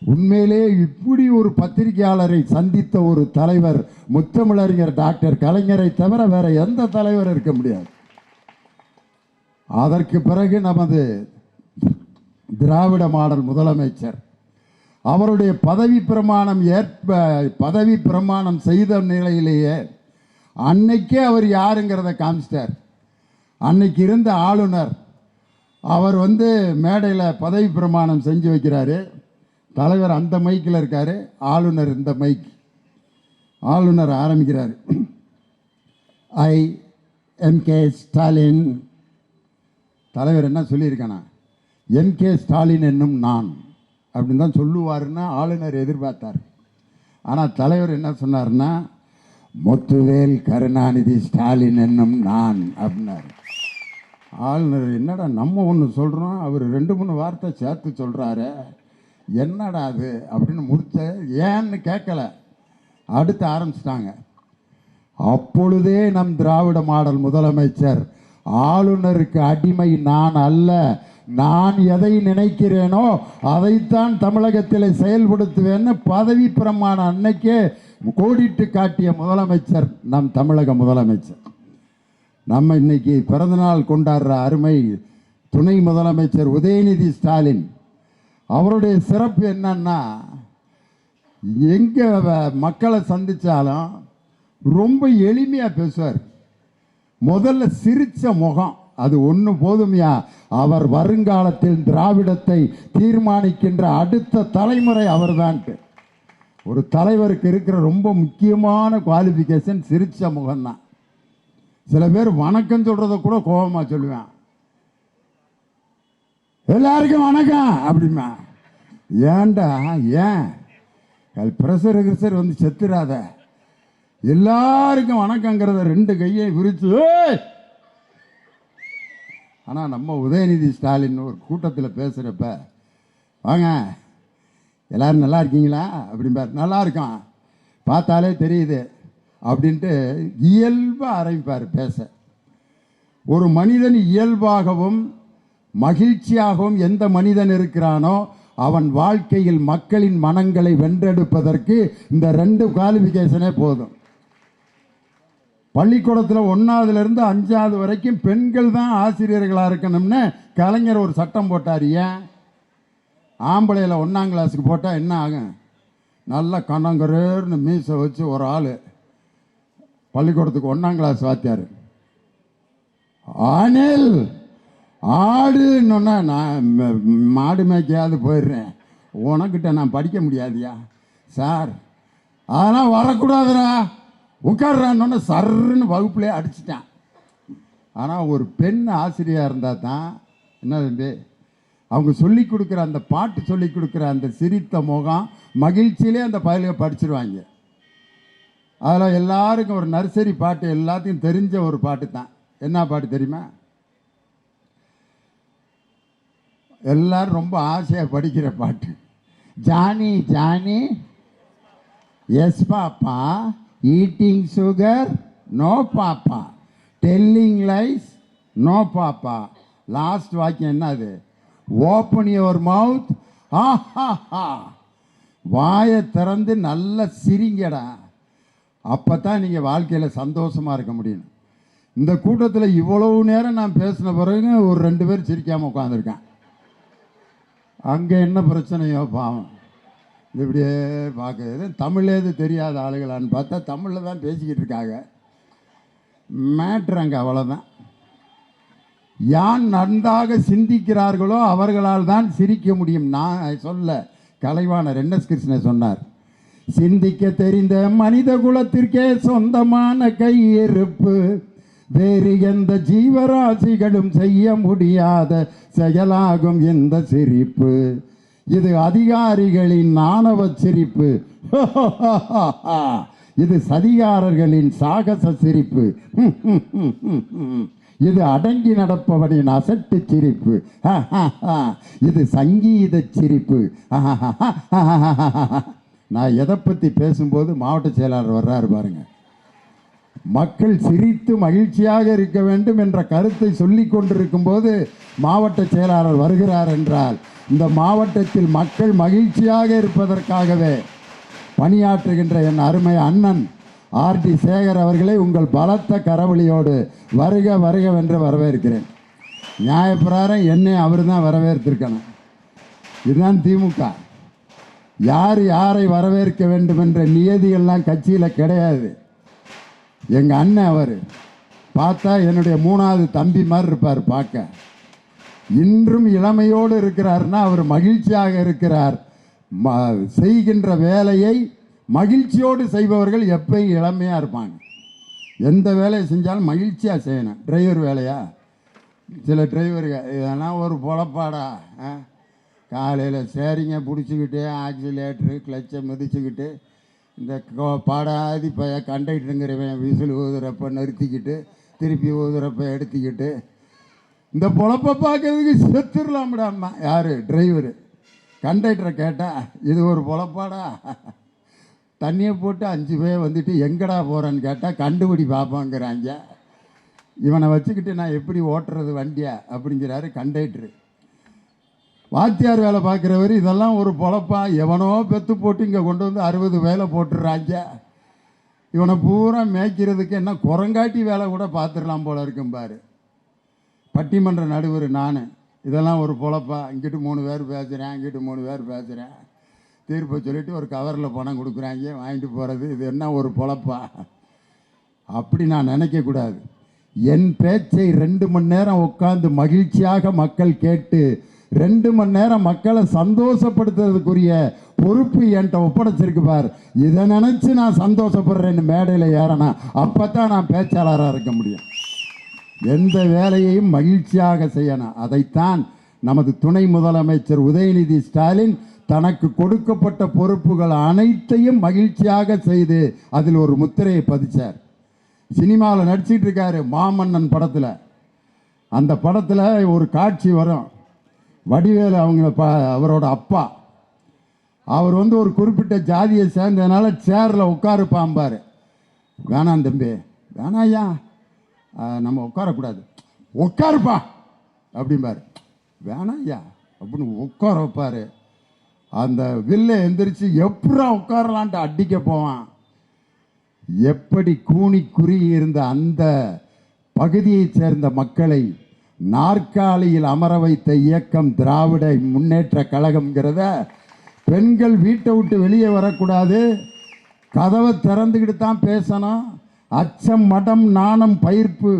உண்மையிலே இப்படி ஒரு பத்திரிகையாளரை சந்தித்த ஒரு தலைவர் முத்தமிழறிஞர் டாக்டர் கலைஞரை தவிர வேற எந்த தலைவர் இருக்க முடியாது. அதற்கு பிறகு நமது திராவிட மாடல் முதலமைச்சர் அவருடைய பதவி பிரமாணம் செய்த நிலையிலேயே அன்னைக்கே அவர் யாருங்கிறத காமிச்சிட்டார். அன்னைக்கு இருந்த ஆளுநர் அவர் மேடையில் பதவி பிரமாணம் செஞ்சு வைக்கிறாரு. தலைவர் அந்த மைக்கில் இருக்கார், ஆளுநர் இந்த மைக். ஆளுநர் ஆரம்பிக்கிறார். ஐ எம்.கே. ஸ்டாலின். தலைவர் என்ன சொல்லியிருக்கானா, எம்.கே. ஸ்டாலின் என்னும் நான் அப்படின்னு தான் சொல்லுவாருன்னா ஆளுநர் எதிர்பார்த்தார். ஆனால் தலைவர் என்ன சொன்னார்னா, முத்துவேல் கருணாநிதி ஸ்டாலின் என்னும் நான் அப்படின்னார். ஆளுநர் என்னடா நம்ம ஒன்று சொல்கிறோம், அவர் 2-3 வார்த்தை சேர்த்து சொல்கிறாரு, என்னடா அது அப்படின்னு முடிச்ச. ஏன்னு கேட்கல, அடுத்து ஆரம்பிச்சிட்டாங்க. அப்பொழுதே நம் திராவிட மாடல் முதலமைச்சர் ஆளுநருக்கு அடிமை நான் அல்ல, நான் எதை நினைக்கிறேனோ அதைத்தான் தமிழகத்தில் செயல்படுத்துவேன்னு பதவி பிரமாணம் அன்னைக்கே கோடிட்டு காட்டிய முதலமைச்சர் நம் தமிழக முதலமைச்சர். நம்ம இன்னைக்கு பிறந்தநாள் கொண்டாடுற அருமை துணை முதலமைச்சர் உதயநிதி ஸ்டாலின். அவருடைய சிறப்பு என்னன்னா, எங்கே மக்களை சந்தித்தாலும் ரொம்ப எளிமையாக பேசுவார். முதல்ல சிரித்த முகம், அது ஒன்று போதுமையா. அவர் வருங்காலத்தில் திராவிடத்தை தீர்மானிக்கின்ற அடுத்த தலைமுறை அவர்தான்ட்டு. ஒரு தலைவருக்கு இருக்கிற ரொம்ப முக்கியமான குவாலிஃபிகேஷன் சிரித்த முகம்தான். சில பேர் வணக்கம் சொல்கிறத கூட கோபமாக சொல்லுவேன். எல்லாருக்கும் வணக்கம் அப்படிமா. ஏன்டா ஏன் ப்ரெஷர் கிரெஷர் செத்துறாத. எல்லாருக்கும் வணக்கங்கிறத 2 கையை விரிச்சு. ஆனால் நம்ம உதயநிதி ஸ்டாலின் ஒரு கூட்டத்தில் பேசுகிறப்ப, வாங்க எல்லோரும் நல்லா இருக்கீங்களா அப்படிம்பார். நல்லா இருக்கான், பார்த்தாலே தெரியுது அப்படின்ட்டு இயல்பாக ஆரம்பிப்பார் பேச. ஒரு மனிதன் இயல்பாகவும் மகிழ்ச்சியாகவும் எந்த மனிதன் இருக்கிறானோ அவன் வாழ்க்கையில் மக்களின் மனங்களை வென்றெடுப்பதற்கு இந்த 2 குவாலிஃபிகேஷனே போதும். பள்ளிக்கூடத்தில் 1ஆவதுலேருந்து 5ஆவது வரைக்கும் பெண்கள் தான் ஆசிரியர்களாக இருக்கணும்னு கலைஞர் ஒரு சட்டம் போட்டார். ஏன்? ஆம்பளையில் 1ஆம் கிளாஸுக்கு போட்டால் என்ன ஆகும்? நல்லா கண்ணங்கரேர்னு மீசை வச்சு ஒரு ஆள் பள்ளிக்கூடத்துக்கு 1ஆம் கிளாஸ் வாத்தியார், அனில் ஆடுன்னா நான் மாடு மேய்க்கையாவது போயிடுறேன், உனக்கிட்ட நான் படிக்க முடியாதியா சார், அதெல்லாம் வரக்கூடாதுடா உட்கார்றான்னு சர்ன்னு வகுப்புலேயே அடிச்சிட்டான். ஆனால் ஒரு பெண் ஆசிரியராக இருந்தால் தான் என்ன தம்பி, அவங்க சொல்லி கொடுக்குற அந்த பாட்டு சொல்லி கொடுக்குற அந்த சிரித்த முகம் மகிழ்ச்சியிலே அந்த பயிலுக படிச்சிருவாங்க. அதில் எல்லாருக்கும் ஒரு நர்சரி பாட்டு எல்லாத்தையும் தெரிஞ்ச ஒரு பாட்டு தான். என்ன பாட்டு தெரியுமா? எல்லாரும் ரொம்ப ஆசையாக படிக்கிற பாட்டு. Johnny Johnny yes papa, eating sugar no papa, telling lies no papa. Last வாக்கியம் என்ன அது? ஓப்பன் யுவர் மவுத், ஆஹா, வாயை திறந்து நல்லா சிரிங்கடா, அப்போ தான் நீங்கள் வாழ்க்கையில் சந்தோஷமாக இருக்க முடியும். இந்த கூட்டத்தில் இவ்வளவு நேரம் நான் பேசின பிறகு ஒரு 2 பேர் சிரிக்காமல் உட்காந்துருக்கேன். அங்கே என்ன பிரச்சனையோ பாவம், இப்படியே பார்க்குறது. தமிழேது தெரியாத ஆளுகளான்னு பார்த்தா தமிழில் தான் பேசிக்கிட்டு இருக்காங்க. மேட்ரு அங்கே அவ்வளோதான். யான் நன்றாக சிந்திக்கிறார்களோ அவர்களால் தான் சிரிக்க முடியும். நான் சொல்ல, கலைவாணர் என்.எஸ். கிருஷ்ணன் சொன்னார், சிந்திக்க தெரிந்த மனித குலத்திற்கே சொந்தமான கையிருப்பு வேறு எந்த ஜீவராசிகளும் செய்ய முடியாத செயலாகும் இந்த சிரிப்பு, இது அதிகாரிகளின் ஆணவ சிரிப்பு, இது சதிகாரர்களின் சாகச சிரிப்பு, இது அடங்கி நடப்பவனின் அசட்டு சிரிப்பு, இது சங்கீத சிரிப்பு. நான் எதை பற்றி பேசும்போது மாவட்ட செயலாளர் வர்றாரு பாருங்க. மக்கள் சிரித்து மகிழ்ச்சியாக இருக்க வேண்டும் என்ற கருத்தை சொல்லி கொண்டிருக்கும் போது மாவட்ட செயலாளர் வருகிறார் என்றால் இந்த மாவட்டத்தில் மக்கள் மகிழ்ச்சியாக இருப்பதற்காகவே பணியாற்றுகின்ற என் அருமை அண்ணன் ஆர்டி சேகர் அவர்களை உங்கள் பலத்த கரவொலியோடு வருக வருகவென்று வரவேற்கிறேன். நியாயப்பிரகாரம் என்னை அவர் தான் வரவேற்றிருக்கணும். இதுதான் திமுக. யார் யாரை வரவேற்க வேண்டும் என்ற நியதிகள்லாம் கட்சியில் கிடையாது. எங்கள் அண்ணன் அவர் பார்த்தா என்னுடைய 3வது தம்பி மாதிரி இருப்பார். பார்க்க இன்றும் இளமையோடு இருக்கிறார்னா அவர் மகிழ்ச்சியாக இருக்கிறார். செய்கின்ற வேலையை மகிழ்ச்சியோடு செய்பவர்கள் எப்பயும் இளமையாக இருப்பாங்க. எந்த வேலையை செஞ்சாலும் மகிழ்ச்சியாக செய்யணும். டிரைவர் வேலையா, சில டிரைவர்கள் இதெல்லாம் ஒரு பொழப்பாடா, காலையில் சேரிங்க பிடிச்சிக்கிட்டு ஆக்சிலேட்ரு கிளச்சை மிதிச்சுக்கிட்டு இந்த பாடாதி கண்டக்டருங்கிறவன் விசில் ஊதுறப்ப நிறுத்திக்கிட்டு திருப்பி ஊதுறப்ப எடுத்துக்கிட்டு இந்த பொழப்பை பார்க்கறதுக்கு செத்துடலாம்டாம்மா. யார் டிரைவரு? கண்டக்டரை கேட்டால் இது ஒரு பொழப்பாடா, தண்ணியை போட்டு 5 பேர் வந்துட்டு எங்கடா போகிறேன்னு கேட்டால் கண்டுபிடி பார்ப்பாங்கிறாங்க. இவனை வச்சுக்கிட்டு நான் எப்படி ஓட்டுறது வண்டியா அப்படிங்கிறாரு கண்டக்டரு. வாத்தியார் வேலை பார்க்குறவர் இதெல்லாம் ஒரு பொழப்பா, எவனோ பெற்று போட்டு இங்கே கொண்டு வந்து 60 வேலை போட்டுடுறாங்க. இவனை பூரா மேய்க்கிறதுக்கு என்ன குரங்காட்டி வேலை கூட பார்த்துடலாம் போல இருக்கும் பாரு. பட்டிமன்ற நடுவர் நான், இதெல்லாம் ஒரு பொழப்பா, இங்கிட்டு 3 பேர் பேசுகிறேன், இங்கிட்டு 3 பேர் பேசுகிறேன், தீர்ப்பை சொல்லிவிட்டு ஒரு கவரில் பணம் கொடுக்குறாங்க, வாங்கிட்டு போகிறது, இது என்ன ஒரு பொழப்பா? அப்படி நான் நினைக்கக்கூடாது. என் பேச்சை 2 மணி நேரம் உட்காந்து மகிழ்ச்சியாக மக்கள் கேட்டு 2 மணி நேரம் மக்களை சந்தோஷப்படுத்துறதுக்குரிய பொறுப்பு என்கிட்ட ஒப்படைச்சிருக்கு பார். இதை நினச்சி நான் சந்தோஷப்படுறேன்னு மேடையில் ஏறனா அப்போ தான் நான் பேச்சாளராக இருக்க முடியும். எந்த வேலையையும் மகிழ்ச்சியாக செய்யணும். அதைத்தான் நமது துணை முதலமைச்சர் உதயநிதி ஸ்டாலின் தனக்கு கொடுக்கப்பட்ட பொறுப்புகள் அனைத்தையும் மகிழ்ச்சியாக செய்து அதில் ஒரு முத்திரையை பதிச்சார். சினிமாவில் நடிச்சிட்டு இருக்காரு மாமன்னன் படத்தில். அந்த படத்தில் ஒரு காட்சி வரும். வடிவேலு அவரோட அப்பா அவர் ஒரு குறிப்பிட்ட ஜாதியை சேர்ந்ததுனால சேரில் உட்காருப்பாம்பார். வேணாம் தம்பி, வேணாம் ஐயா, நம்ம உட்காரக்கூடாது, உட்காருப்பா அப்படிம்பார். வேணாம் ஐயா அப்படின்னு உட்கார வைப்பார். அந்த வில்லை எந்திரிச்சு எப்படா உட்காரலான்ட்டு அடிக்க போவான். எப்படி கூனி குறுகி இருந்த அந்த பகுதியைச் சேர்ந்த மக்களை நாற்காலியில் அமர வைத்த இயக்கம் திராவிட முன்னேற்ற கழகம்ங்கிறத, பெண்கள் வீட்டை விட்டு வெளியே வரக்கூடாது, கதவை திறந்துக்கிட்டு தான் பேசணும், அச்சம் மடம் நாணம் பயிர்ப்பு,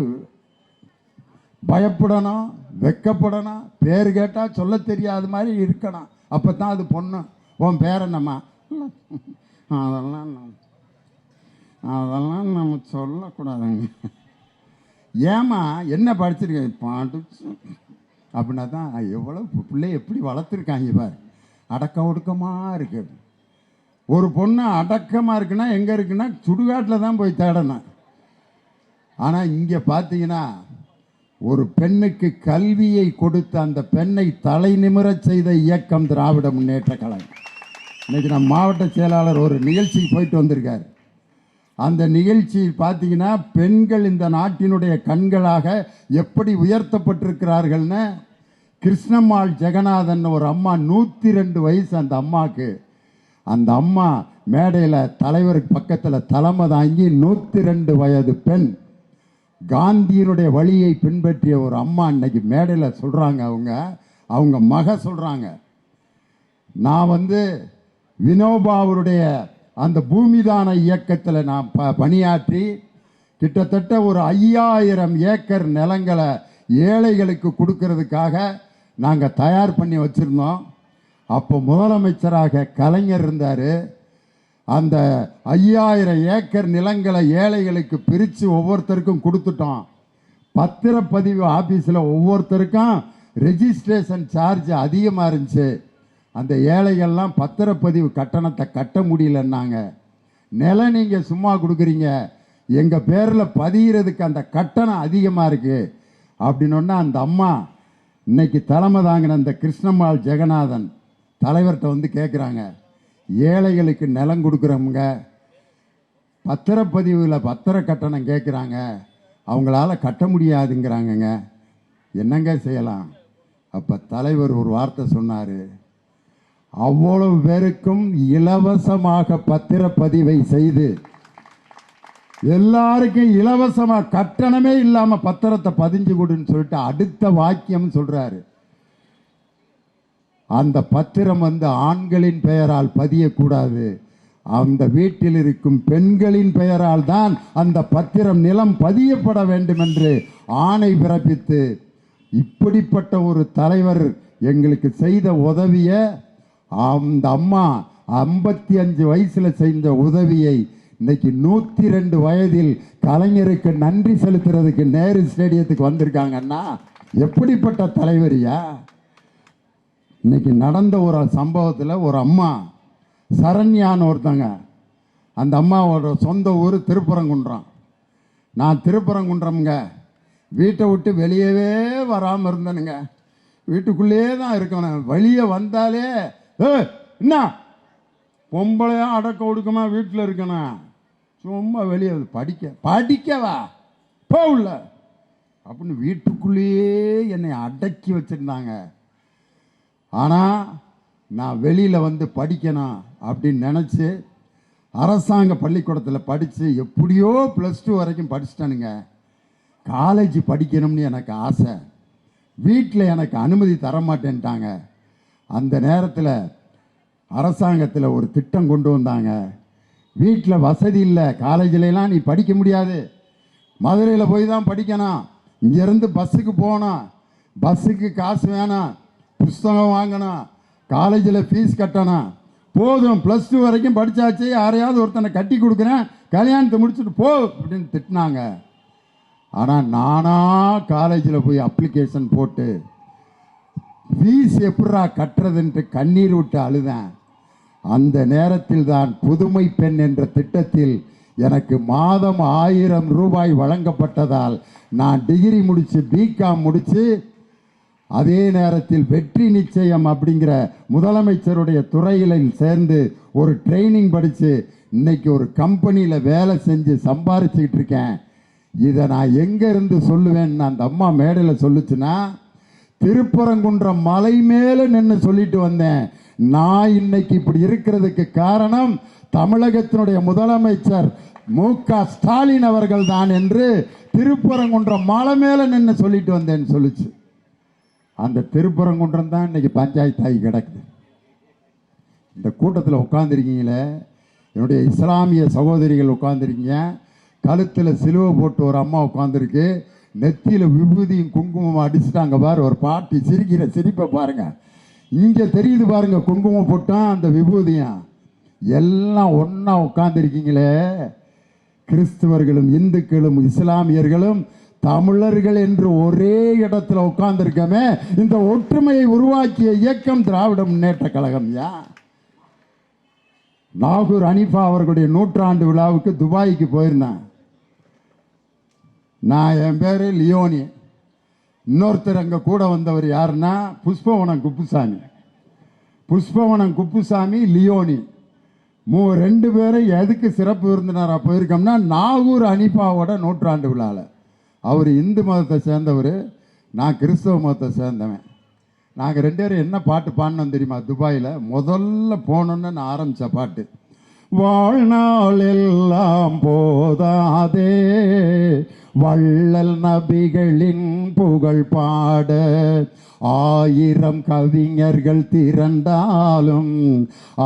பயப்படணும், வெக்கப்படணும், பேர் கேட்டால் சொல்ல தெரியாத மாதிரி இருக்கணும். அப்போ தான் அது பொண்ணு. உன் பேர் என்னம்மா? அதெல்லாம் நம்ம சொல்லக்கூடாதுங்க. ஏமா என்ன படிச்சிருக்கேன்? படிச்சு அப்படின்னா தான் எவ்வளோ பிள்ளைய எப்படி வளர்த்துருக்காங்க பாரு. அடக்க ஒடுக்கமாக இருக்குது. ஒரு பொண்ணு அடக்கமாக இருக்குன்னா எங்கே இருக்குன்னா சுடுகாட்டில் தான் போய் தேடணும். ஆனால் இங்கே பார்த்தீங்கன்னா ஒரு பெண்ணுக்கு கல்வியை கொடுத்து அந்த பெண்ணை தலை நிமிரச் செய்த இயக்கம் திராவிட முன்னேற்ற கழகம். இன்றைக்கி நம்ம மாவட்ட செயலாளர் ஒரு நிகழ்ச்சிக்கு போயிட்டு வந்திருக்கார். அந்த நிகழ்ச்சியில் பார்த்தீங்கன்னா பெண்கள் இந்த நாட்டினுடைய கண்களாக எப்படி உயர்த்தப்பட்டிருக்கிறார்கள்னு கிருஷ்ணம்மாள் ஜெகநாதன் ஒரு அம்மா, 102 வயசு அந்த அம்மாவுக்கு. அந்த அம்மா மேடையில் தலைவருக்கு பக்கத்தில் தலைமை தாங்கி 102 வயது பெண் காந்தியினுடைய வழியை பின்பற்றிய ஒரு அம்மா இன்னைக்கு மேடையில் சொல்கிறாங்க. அவங்க மக சொல்கிறாங்க, நான் வினோபா அவருடைய அந்த பூமிதான இயக்கத்தில் நான் பணியாற்றி கிட்டத்தட்ட ஒரு 5000 ஏக்கர் நிலங்களை ஏழைகளுக்கு கொடுக்கறதுக்காக நாங்கள் தயார் பண்ணி வச்சுருந்தோம். அப்போ முதலமைச்சராக கலைஞர் இருந்தார். அந்த 5000 ஏக்கர் நிலங்களை ஏழைகளுக்கு பிரித்து ஒவ்வொருத்தருக்கும் கொடுத்துட்டோம். பத்திரப்பதிவு ஆஃபீஸில் ஒவ்வொருத்தருக்கும் ரெஜிஸ்ட்ரேஷன் சார்ஜ் அதிகமாக இருந்துச்சு. அந்த ஏழைகள்லாம் பத்திரப்பதிவு கட்டணத்தை கட்ட முடியலன்னாங்க. நிலம் நீங்கள் சும்மா கொடுக்குறீங்க, எங்கள் பேரில் பதிகிறதுக்கு அந்த கட்டணம் அதிகமாக இருக்குது அப்படின்னோன்னா அந்த அம்மா இன்னைக்கு தலைமை தாங்கின அந்த கிருஷ்ணம்மாள் ஜெகநாதன் தலைவர்கிட்ட கேட்குறாங்க, ஏழைகளுக்கு நிலம் கொடுக்குறவங்க பத்திரப்பதிவில் பத்திர கட்டணம் கேட்குறாங்க, அவங்களால கட்ட முடியாதுங்கிறாங்கங்க. என்னங்க செய்யலாம்? அப்போ தலைவர் ஒரு வார்த்தை சொன்னார், அவ்வளவு பேருக்கும் இலவசமாக பத்திரப்பதிவை செய்து எல்லாருக்கும் இலவசமாக கட்டணமே இல்லாமல் பத்திரத்தை பதிஞ்சு கொடுன்னு சொல்லிட்டு அடுத்த வாக்கியம் சொல்றாரு, அந்த பத்திரம் ஆண்களின் பெயரால் பதியக்கூடாது, அந்த வீட்டில் இருக்கும் பெண்களின் பெயரால் தான் அந்த பத்திரம் நிலம் பதியப்பட வேண்டும் என்று ஆணை பிறப்பித்து, இப்படிப்பட்ட ஒரு தலைவர் எங்களுக்கு செய்த உதவியை, அந்த அம்மா 55 வயசுல செய்த உதவியை இன்னைக்கு 102 வயதில் கலைஞருக்கு நன்றி செலுத்துறதுக்கு நேரு ஸ்டேடியத்துக்கு வந்திருக்காங்கன்னா எப்படிப்பட்ட தலைவரியா? இன்னைக்கு நடந்த ஒரு சம்பவத்தில் ஒரு அம்மா சரண்யான்னு ஒருத்தங்க, அந்த அம்மாவோட சொந்த ஊர் திருப்பரங்குன்றம். நான் திருப்பரங்குன்றம்ங்க, வீட்டை விட்டு வெளியவே வராமல் இருந்தேனுங்க, வீட்டுக்குள்ளேயே தான் இருக்கணும். வெளியே வந்தாலே என்ன பொம்பளையா அடக்க ஒடுக்கமா வீட்டில் இருக்கணும், சும்மா வெளியே படிக்கவா போகல அப்படின்னு வீட்டுக்குள்ளேயே என்னை அடக்கி வச்சிருந்தாங்க. ஆனால் நான் வெளியில் படிக்கணும் அப்படின்னு நினச்சி அரசாங்க பள்ளிக்கூடத்தில் படித்து எப்படியோ +2 வரைக்கும் படிச்சிட்டேனுங்க. காலேஜ் படிக்கணும்னு எனக்கு ஆசை, வீட்டில் எனக்கு அனுமதி தரமாட்டேன்ட்டாங்க. அந்த நேரத்தில் அரசாங்கத்தில் ஒரு திட்டம் கொண்டு வந்தாங்க, வீட்டில் வசதி இல்லை, காலேஜிலலாம் நீ படிக்க முடியாது, மதுரையில் போய் தான் படிக்கணும், இங்கேருந்து பஸ்ஸுக்கு போகணும், பஸ்ஸுக்கு காசு வேணும், புஸ்தகம் வாங்கணும், காலேஜில் ஃபீஸ் கட்டணும், போதும் +2 வரைக்கும் படித்தாச்சு, யாரையாவது ஒருத்தனை கட்டி கொடுக்குறேன், கல்யாணத்தை முடிச்சுட்டு போ அப்படின்னு திட்டினாங்க. ஆனால் நானாக காலேஜில் போய் அப்ளிகேஷன் போட்டு ஃபீஸ் எப்படா கட்டுறதுன்ட்டு கண்ணீர் விட்டு அழுதேன். அந்த நேரத்தில் தான் புதுமை பெண் என்ற திட்டத்தில் எனக்கு மாதம் 1000 ரூபாய் வழங்கப்பட்டதால் நான் டிகிரி முடித்து பிகாம் முடித்து, அதே நேரத்தில் வெற்றி நிச்சயம் அப்படிங்கிற முதலமைச்சருடைய துறையில் சேர்ந்து ஒரு ட்ரைனிங் படித்து இன்னைக்கு ஒரு கம்பெனியில் வேலை செஞ்சு சம்பாரிச்சுக்கிட்டு இருக்கேன். இதை நான் எங்கே இருந்து சொல்லுவேன்னு அந்த அம்மா மேடையில் சொல்லுச்சுன்னா, திருப்பரங்குன்றம் மலை மேலே நின்று சொல்லிட்டு வந்தேன். நான் இன்னைக்கு இப்படி இருக்கிறதுக்கு காரணம் தமிழகத்தினுடைய முதலமைச்சர் மு.க. ஸ்டாலின் அவர்கள் தான் என்று திருப்பரங்குன்றம் மலை மேலே நின்று சொல்லிட்டு வந்தேன்னு சொல்லுச்சு. அந்த திருப்பரங்குன்றம் தான் இன்னைக்கு பஞ்சாயத்தாகி கிடக்குது. இந்த கூட்டத்தில் உட்காந்துருக்கீங்களே, என்னுடைய இஸ்லாமிய சகோதரிகள் உட்காந்துருக்கீங்க, கழுத்தில் சிலுவை போட்டு ஒரு அம்மா உட்காந்துருக்கு, நெத்தியில் விபூதியும் குங்குமம் அடிச்சுட்டாங்க பாரு, ஒரு பாட்டி சிரிக்கிற சிரிப்பை பாருங்க, இங்கே தெரியுது பாருங்க குங்குமம் போட்டான் அந்த விபூதியும், எல்லாம் ஒன்றா உட்காந்துருக்கீங்களே. கிறிஸ்தவர்களும் இந்துக்களும் இஸ்லாமியர்களும் தமிழர்கள் என்று ஒரே இடத்துல உட்கார்ந்துருக்கமே, இந்த ஒற்றுமையை உருவாக்கிய இயக்கம் திராவிட முன்னேற்ற கழகம். நாகூர் ஹனீஃபா அவர்களுடைய 100ஆண்டு விழாவுக்கு துபாய்க்கு போயிருந்தேன். நான், என் பேர் லியோனி, இன்னொருத்தர் அங்கே கூட வந்தவர் யாருன்னா புஷ்பவனம் குப்புசாமி. புஷ்பவனம் குப்புசாமி, லியோனி 2 பேரும் எதுக்கு சிறப்பு விருந்தினராக போயிருக்கோம்னா, நாகூர் ஹனீஃபாவோட 100ஆண்டு விழாவில். அவர் இந்து மதத்தை சேர்ந்தவர், நான் கிறிஸ்தவ மதத்தை சேர்ந்தவன். நாங்கள் 2 பேரும் என்ன பாட்டு பாடினோம் தெரியுமா? துபாயில் முதல்ல போனோன்னு நான் ஆரம்பித்த பாட்டு, வாழ்நாள் எல்லாம் போதாதே வள்ளல் நபிகளின் புகழ் பாட, 1000 கவிஞர்கள் திரண்டாலும்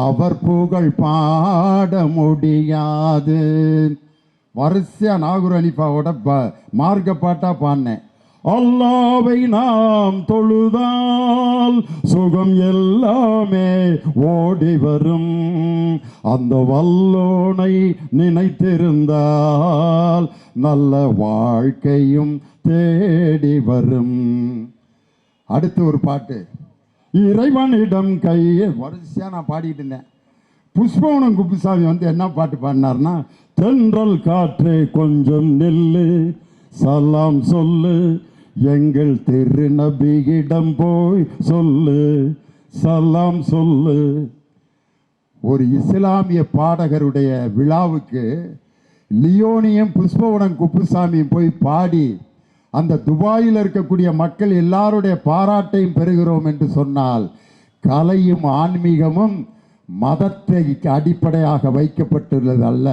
அவர் புகழ் பாட முடியாது. வரிசையா நாகூர் ஹனீஃபாவோட மார்க்க பாட்டா பாடினேன். அல்லாவை நாம் தொழுதால் சுகம் எல்லாமே ஓடி வரும், அந்த வல்லோனை நினைத்திருந்தால் நல்ல வாழ்க்கையும் தேடி வரும். அடுத்து ஒரு பாட்டு, இறைவனிடம் கையை, வரிசையா நான் பாடிட்டு இருந்தேன். புஷ்பவனம் குப்புசாமி என்ன பாட்டு பாடினார்னா, தென்றல் காற்றே கொஞ்சம் நெல்லு, சலாம் சொல்லு, எங்கள் திருநபியிடம் போய் சொல்லு, சலாம் சொல்லு. ஒரு இஸ்லாமிய பாடகருடைய விழாவுக்கு லியோனியும் புஷ்பவனம் குப்புசாமியும் போய் பாடி அந்த துபாயில் இருக்கக்கூடிய மக்கள் எல்லாருடைய பாராட்டையும் பெறுகிறோம் என்று சொன்னால், கலையும் ஆன்மீகமும் மதத்தை அடிப்படையாக வைக்கப்பட்டுள்ளது அல்ல,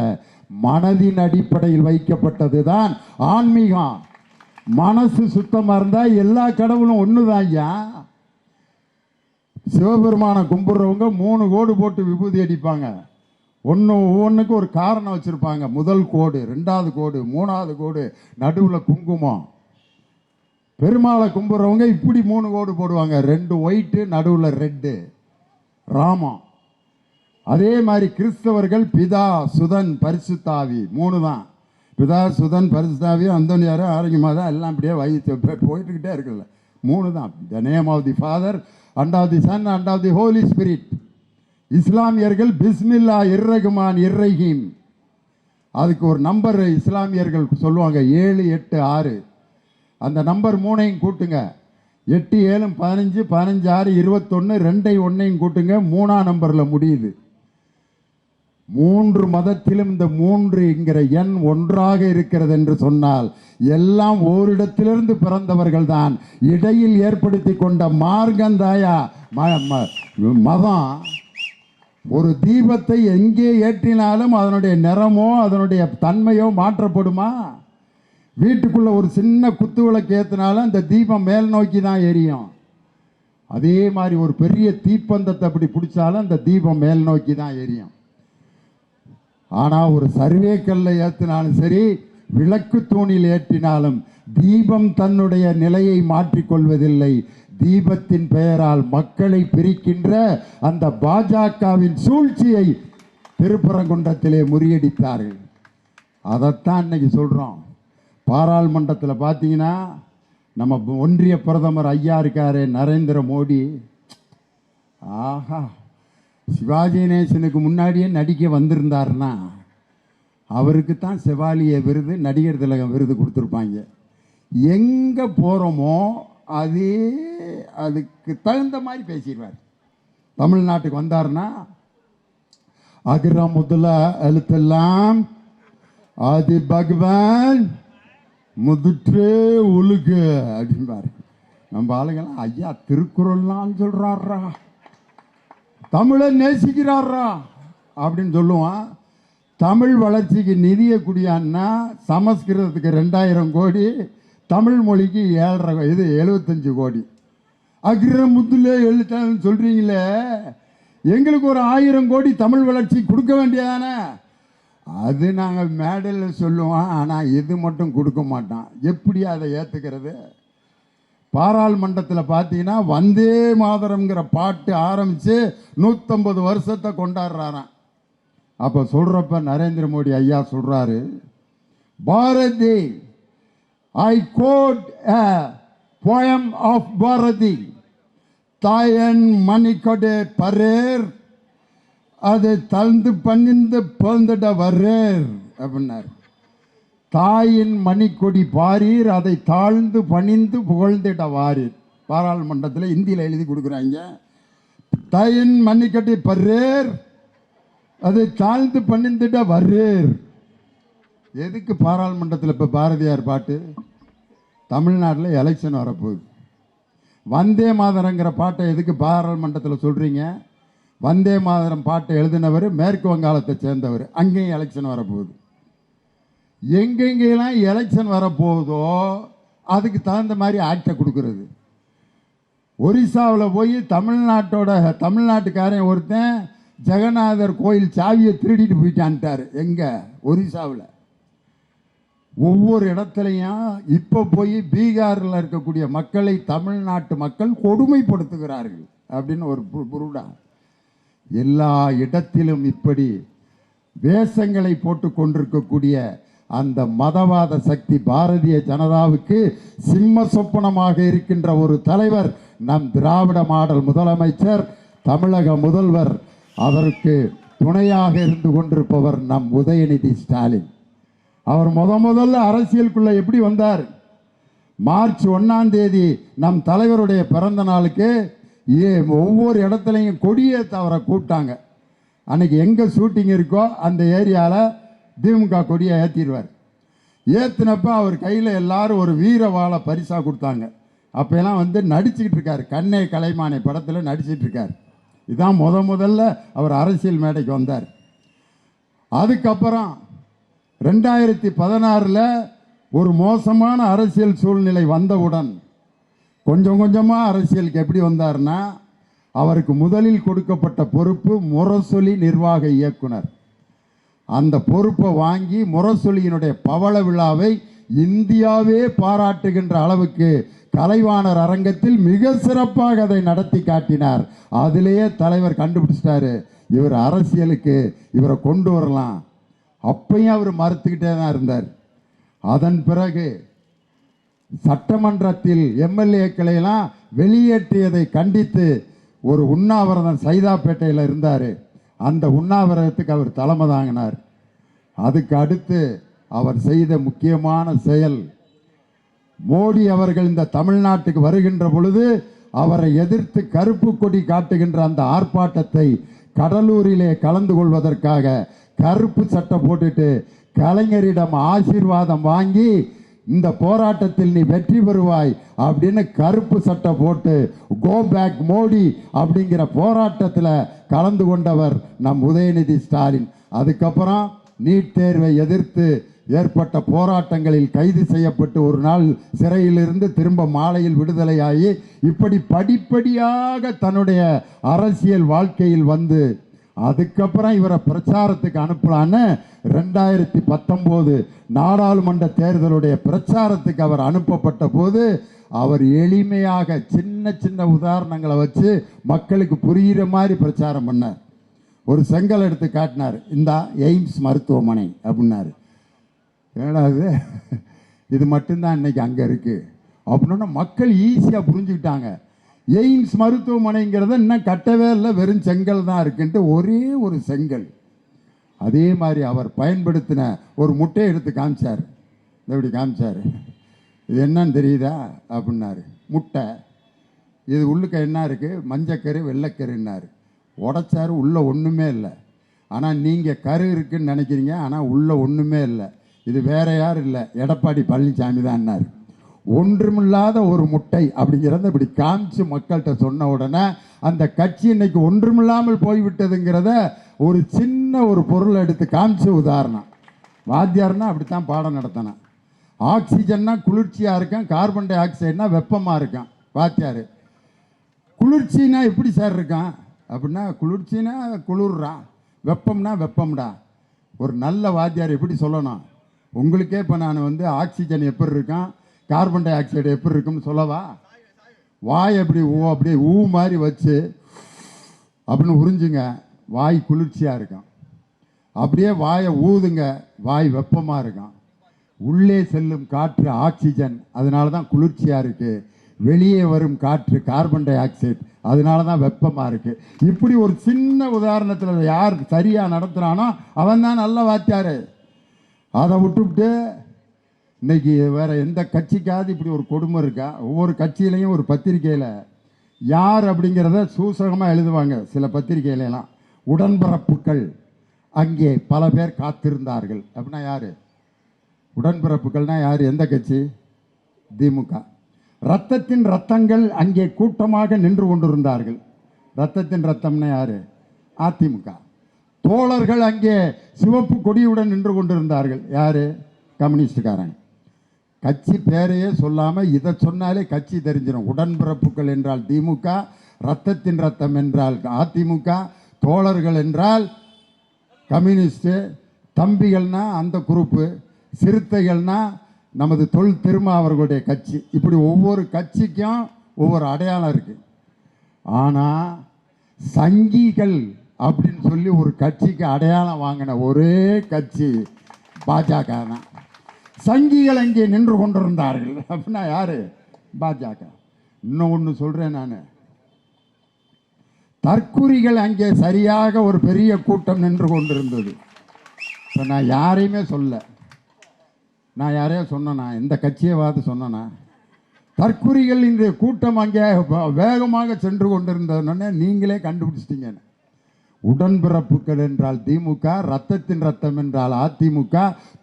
மனதின் அடிப்படையில் வைக்கப்பட்டது தான் ஆன்மீகம். மனசு சுத்தமாக இருந்தால் எல்லா கடவுளும் ஒன்று தான் ஐயா. சிவபெருமானை கும்பிட்றவங்க 3 கோடு போட்டு விபூதி அடிப்பாங்க. ஒவ்வொன்றுக்கும் ஒரு காரணம் வச்சுருப்பாங்க. முதல் கோடு, 2வது கோடு, 3வது கோடு, நடுவில் குங்குமம். பெருமாளை கும்பிட்றவங்க இப்படி 3 கோடு போடுவாங்க, 2 ஒயிட்டு, நடுவில் ரெட்டு, ராமம். அதே மாதிரி கிறிஸ்தவர்கள் பிதா சுதன் பரிசுத்தாவி 3 தான். பிதா சுதன் பரிசுத்தாவி அந்தோனியார் ஆரோக்கியமாக தான் எல்லாம் அப்படியே போயிட்டுக்கிட்டே இருக்குல்ல, 3 தான். The name of the father and of the son and of the holy spirit. இஸ்லாமியர்கள் பிஸ்மில்லா இர்ரகுமான் இர்ரஹீம். அதுக்கு ஒரு நம்பர் இஸ்லாமியர்கள் சொல்லுவாங்க 7 8 6. அந்த நம்பர் 3ஐயும் கூட்டுங்க, 8 7 15 15 6 21, 2 1 கூட்டுங்க, 3ஆம் நம்பரில் முடியுது. 3 மதத்திலும் இந்த 3 என்கிற எண் ஒன்றாக இருக்கிறது என்று சொன்னால் எல்லாம் ஓரிடத்திலிருந்து பிறந்தவர்கள் தான். இடையில் ஏற்படுத்தி கொண்ட மார்க்கந்தாயா மதம். ஒரு தீபத்தை எங்கே ஏற்றினாலும் அதனுடைய நிறமோ அதனுடைய தன்மையோ மாற்றப்படுமா? வீட்டுக்குள்ள ஒரு சின்ன குத்து விளக்கு ஏற்றினாலும் அந்த தீபம் மேல் நோக்கி தான் எரியும். அதே மாதிரி ஒரு பெரிய தீப்பந்தத்தை அப்படி பிடிச்சாலும் அந்த தீபம் மேல் நோக்கி தான் எரியும். ஆனால் ஒரு சர்வேக்கல்ல ஏற்றினாலும் சரி, விளக்கு தூணில் ஏற்றினாலும் தீபம் தன்னுடைய நிலையை மாற்றிக்கொள்வதில்லை. தீபத்தின் பெயரால் மக்களை பிரிக்கின்ற அந்த பாஜகவின் சூழ்ச்சியை திருப்பரங்குன்றத்திலே முறியடித்தார்கள். அதைத்தான் இன்னைக்கு சொல்கிறோம். பாராளுமன்றத்தில் பார்த்தீங்கன்னா நம்ம ஒன்றிய பிரதமர் ஐயா இருக்காரு நரேந்திர மோடி. ஆஹா, சிவாஜி கணேசனுக்கு முன்னாடியே நடிக்க வந்திருந்தாருன்னா அவருக்கு தான் செவாலிய விருது, நடிகர் திலகம் விருது கொடுத்துருப்பாங்க. எங்கே போகிறோமோ அதுக்கு தகுந்த மாதிரி பேசிடுவார். தமிழ்நாட்டுக்கு வந்தார்னா அகிர முதல எழுத்தெல்லாம் ஆதி பகவான் முதுற்றே உழுகு அப்படின்பாரு. நம்ம ஆளுங்கெல்லாம் ஐயா திருக்குறள்லாம் சொல்கிறாரா, தமிழை நேசிக்கிறாரா அப்படின்னு சொல்லுவான். தமிழ் வளர்ச்சிக்கு நிதியை குடியான்னா சமஸ்கிருதத்துக்கு 2000 கோடி, தமிழ் மொழிக்கு 75 கோடி. அகிர முத்துல எழுத்தான்னு சொல்கிறீங்களே, எங்களுக்கு ஒரு 1000 கோடி தமிழ் வளர்ச்சி கொடுக்க வேண்டியதானே? அது நாங்கள் மேடையில் சொல்லுவோம், ஆனால் இது மட்டும் கொடுக்க மாட்டான். எப்படி அதை ஏற்றுக்கிறது? பாராளுமன்றத்தில் பார்த்தீங்கன்னா வந்தே மாதரம்ங்கிற பாட்டு ஆரம்பித்து 150 வருஷத்தை கொண்டாடுறாராம். அப்போ சொல்கிறப்ப நரேந்திர மோடி ஐயா சொல்கிறாரு, Bharathi, I quote a poem of Bharathi, தாயன் மணிக்கொடே பரேர் அது தந்து பணிந்து பிறந்துட வர்றேர் அப்படின்னார். தாயின் மணிக்கொடி பாரீர், அதை தாழ்ந்து பணிந்து புகழ்ந்திட வாரீர். பாராளுமன்றத்தில் இந்தியில் எழுதி கொடுக்குறாங்க. தாயின் மணிக்கொடி பர்றேர், அதை தாழ்ந்து பணிந்துட வர்றேர். எதுக்கு பாராளுமன்றத்தில் இப்போ பாரதியார் பாட்டு? தமிழ்நாட்டில் எலெக்ஷன் வரப்போகுது. வந்தே மாதரங்கிற பாட்டை எதுக்கு பாராளுமன்றத்தில் சொல்கிறீங்க? வந்தே மாதரம் பாட்டை எழுதினவர் மேற்கு வங்காளத்தை சேர்ந்தவர். அங்கேயும் எலெக்ஷன் வரப்போகுது. எங்கெங்கெல்லாம் எலெக்ஷன் வரப்போகுதோ அதுக்கு தகுந்த மாதிரி ஆக்டை கொடுக்கறது. ஒரிசாவில் போய் தமிழ்நாட்டுக்காரன் ஒருத்தன் ஜெகநாதர் கோயில் சாவியை திருடிட்டு போயிட்டான்ட்டார். எங்கே? ஒரிசாவில். ஒவ்வொரு இடத்துலையும் இப்போ போய் பீகாரில் இருக்கக்கூடிய மக்களை தமிழ்நாட்டு மக்கள் கொடுமைப்படுத்துகிறார்கள் அப்படின்னு ஒரு புருடா. எல்லா இடத்திலும் இப்படி வேஷங்களை போட்டு கொண்டிருக்கக்கூடிய அந்த மதவாத சக்தி பாரதிய ஜனதாவுக்கு சிம்ம சொப்பனமாக இருக்கின்ற ஒரு தலைவர் நம் திராவிட மாடல் முதலமைச்சர், தமிழக முதல்வர். அதற்கு துணையாக இருந்து கொண்டிருப்பவர் நம் உதயநிதி ஸ்டாலின். அவர் முதல்ல அரசியலுக்குள்ள எப்படி வந்தார்? மார்ச் 1ஆம் தேதி நம் தலைவருடைய பிறந்த நாளுக்கு ஒவ்வொரு இடத்துலையும் கொடியே அவரை கூப்பிட்டாங்க. அன்னைக்கு எங்கே ஷூட்டிங் இருக்கோ அந்த ஏரியாவில் திமுக கொடியை ஏற்றிடுவார். ஏற்றினப்ப அவர் கையில் எல்லாரும் ஒரு வீர வாழை பரிசாக கொடுத்தாங்க. அப்போலாம் வந்து நடிச்சுக்கிட்டு இருக்கார், கண்ணே கலைமானே படத்தில் நடிச்சிட்டு இருக்கார். இதுதான் முதல்ல அவர் அரசியல் மேடைக்கு வந்தார். அதுக்கப்புறம் 2016 ஒரு மோசமான அரசியல் சூழ்நிலை வந்தவுடன் கொஞ்சம் கொஞ்சமாக அரசியலுக்கு எப்படி வந்தார்னா, அவருக்கு முதலில் கொடுக்கப்பட்ட பொறுப்பு முரசொலி நிர்வாக இயக்குனர். அந்த பொறுப்பை வாங்கி முரசொலியினுடைய பவள விழாவை இந்தியாவே பாராட்டுகின்ற அளவுக்கு கலைவாணர் அரங்கத்தில் மிக சிறப்பாக அதை நடத்தி காட்டினார். அதிலேயே தலைவர் கண்டுபிடிச்சிட்டாரு, இவர் அரசியலுக்கு இவரை கொண்டு வரலாம். அப்பையும் அவர் மறுத்துக்கிட்டே தான் இருந்தார். அதன் பிறகு சட்டமன்றத்தில் எம்எல்ஏக்களை எல்லாம் வெளியேற்றியதை கண்டித்து ஒரு உண்ணாவிரதம் சைதாப்பேட்டையில் இருந்தார். அந்த உண்ணாவிரதத்துக்கு அவர் தலைமை தாங்கினார். அதுக்கு அடுத்து அவர் செய்த முக்கியமான செயல், மோடி அவர்கள் இந்த தமிழ்நாட்டுக்கு வருகின்ற பொழுது அவரை எதிர்த்து கருப்பு கொடி காட்டுகின்ற அந்த ஆர்ப்பாட்டத்தை கடலூரிலே கலந்து கொள்வதற்காக கருப்பு சட்டை போட்டுட்டு கலைஞரிடம் ஆசீர்வாதம் வாங்கி இந்த போராட்டத்தில் நீ வெற்றி பெறுவாய் அப்படின்னு கருப்பு சட்டை போட்டு கோ பேக் மோடி அப்படிங்கிற போராட்டத்தில் கலந்து கொண்டவர் நம் உதயநிதி ஸ்டாலின். அதுக்கப்புறம் நீட் தேர்வை எதிர்த்து ஏற்பட்ட போராட்டங்களில் கைது செய்யப்பட்டு ஒரு நாள் சிறையிலிருந்து திரும்ப மாலையில் விடுதலையாகி இப்படி படிப்படியாக தன்னுடைய அரசியல் வாழ்க்கையில் வந்து அதுக்கப்புறம் இவரை பிரச்சாரத்துக்கு அனுப்பலான்னு 2019 நாடாளுமன்ற தேர்தலுடைய பிரச்சாரத்துக்கு அவர் அனுப்பப்பட்ட போது அவர் எளிமையாக சின்ன சின்ன உதாரணங்களை வச்சு மக்களுக்கு புரிகிற மாதிரி பிரச்சாரம் பண்ணார். ஒரு செங்கல் எடுத்து காட்டினார், இந்த எய்ம்ஸ் மருத்துவமனை அப்படின்னாரு. ஏன்னா இது மட்டும்தான் இன்னைக்கு அங்கே இருக்குது அப்படின்னா மக்கள் ஈஸியாக புரிஞ்சுக்கிட்டாங்க. எய்ம்ஸ் மருத்துவமனைங்கிறத இன்னும் கட்டவே இல்லை, வெறும் செங்கல் தான் இருக்குன்ட்டு ஒரே ஒரு செங்கல். அதே மாதிரி அவர் பயன்படுத்தின ஒரு முட்டையை எடுத்து காமிச்சார். எப்படி காமிச்சார், இது என்னன்னு தெரியுதா அப்படின்னாரு. முட்டை, இது உள்ளுக்க என்ன இருக்குது, மஞ்சக்கரு வெள்ளைக்கருன்னாரு. உடைச்சாரு, உள்ளே ஒன்றுமே இல்லை. ஆனால் நீங்கள் கரு இருக்குன்னு நினைக்கிறீங்க, ஆனால் உள்ளே ஒன்றுமே இல்லை. இது வேற யாரும் இல்லை, எடப்பாடி பழனிசாமி தான்னாரு. ஒன்றுமில்லாத ஒரு முட்டை அப்படிங்கிறத இப்படி காமிச்சு மக்கள்கிட்ட சொன்ன உடனே அந்த கட்சி இன்னைக்கு ஒன்றுமில்லாமல் போய்விட்டதுங்கிறத ஒரு சின்ன ஒரு பொருளை எடுத்து காமிச்சு உதாரணம். வாத்தியார்னா அப்படித்தான் பாடம் நடத்தினேன். ஆக்சிஜன்னா குளிர்ச்சியாக இருக்கான், கார்பன் டை ஆக்சைடுனா வெப்பமாக இருக்கான். வாத்தியார் குளிர்ச்சின்னா எப்படி சார் இருக்கான் அப்படின்னா, குளிர்ச்சின்னா குளிர்றா, வெப்பம்னா வெப்பம்டா. ஒரு நல்ல வாத்தியார் எப்படி சொல்லணும், உங்களுக்கே இப்போ நான் வந்து ஆக்சிஜன் எப்படி இருக்கான், கார்பன் டை ஆக்சைடு எப்படி இருக்குன்னு சொல்லவா? வாய் எப்படி அப்படியே ஊ மாதிரி வச்சு அப்படின்னு உறிஞ்சுங்க, வாய் குளிர்ச்சியாக இருக்கும். அப்படியே வாயை ஊதுங்க, வாய் வெப்பமாக இருக்கும். உள்ளே செல்லும் காற்று ஆக்சிஜன், அதனால தான் குளிர்ச்சியாக இருக்குது. வெளியே வரும் காற்று கார்பன் டை ஆக்சைடு, அதனால தான் வெப்பமாக இருக்குது. இப்படி ஒரு சின்ன உதாரணத்தில் யார் சரியாக நடத்துகிறானோ அவன் தான் நல்ல வாத்தியார். அதை விட்டுவிட்டு இன்னைக்கு வேற எந்த கட்சிக்காவது இப்படி ஒரு கொடுமை இருக்கா? ஒவ்வொரு கட்சியிலையும் ஒரு பத்திரிகையில் யார் அப்படிங்கிறத சூசகமாக எழுதுவாங்க. சில பத்திரிகையிலாம் உடன்பிறப்புகள் அங்கே பல பேர் காத்திருந்தார்கள் அப்படின்னா யார்? உடன்பிறப்புகள்னா யார்? எந்த கட்சி? திமுக. ரத்தத்தின் ரத்தங்கள் அங்கே கூட்டமாக நின்று கொண்டிருந்தார்கள். ரத்தத்தின் ரத்தம்னா யார்? அதிமுக. தோழர்கள் அங்கே சிவப்பு கொடியுடன் நின்று கொண்டிருந்தார்கள். யார்? கம்யூனிஸ்டுக்காரங்க. கட்சி பேரையே சொல்லாமல் இதை சொன்னாலே கட்சி தெரிஞ்சிடும். உடன்பிறப்புகள் என்றால் திமுக, ரத்தத்தின் ரத்தம் என்றால் அதிமுக, தோழர்கள் என்றால் கம்யூனிஸ்டு, தம்பிகள்னா அந்த குரூப்பு, சிறுத்தைகள்னா நமது தொல் திருமா அவர்களுடைய கட்சி. இப்படி ஒவ்வொரு கட்சிக்கும் ஒவ்வொரு அடையாளம் இருக்குது. ஆனால் சங்கிகள் அப்படின்னு சொல்லி ஒரு கட்சிக்கு அடையாளம் வாங்கின ஒரே கட்சி பாஜக தான். சங்கிகள் அங்கே நின்று கொண்டிருந்தார்கள் அப்படின்னா யாரு? பாஜக. இன்னும் ஒன்று சொல்கிறேன் நான், தற்குறிகள் அங்கே சரியாக ஒரு பெரிய கூட்டம் நின்று கொண்டிருந்தது. இப்போ நான் யாரையுமே சொல்ல, நான் யாரையோ சொன்னேனா? எந்த கட்சியவாது சொன்னேனா? தற்குறிகள் இன்றைய கூட்டம் அங்கே வேகமாக சென்று கொண்டிருந்ததுன்னு நீங்களே கண்டுபிடிச்சிட்டீங்க. உடன்பிறப்புகள் என்றால் திமுக, ரத்தத்தின் ரத்தம் என்றால் அதிமுக,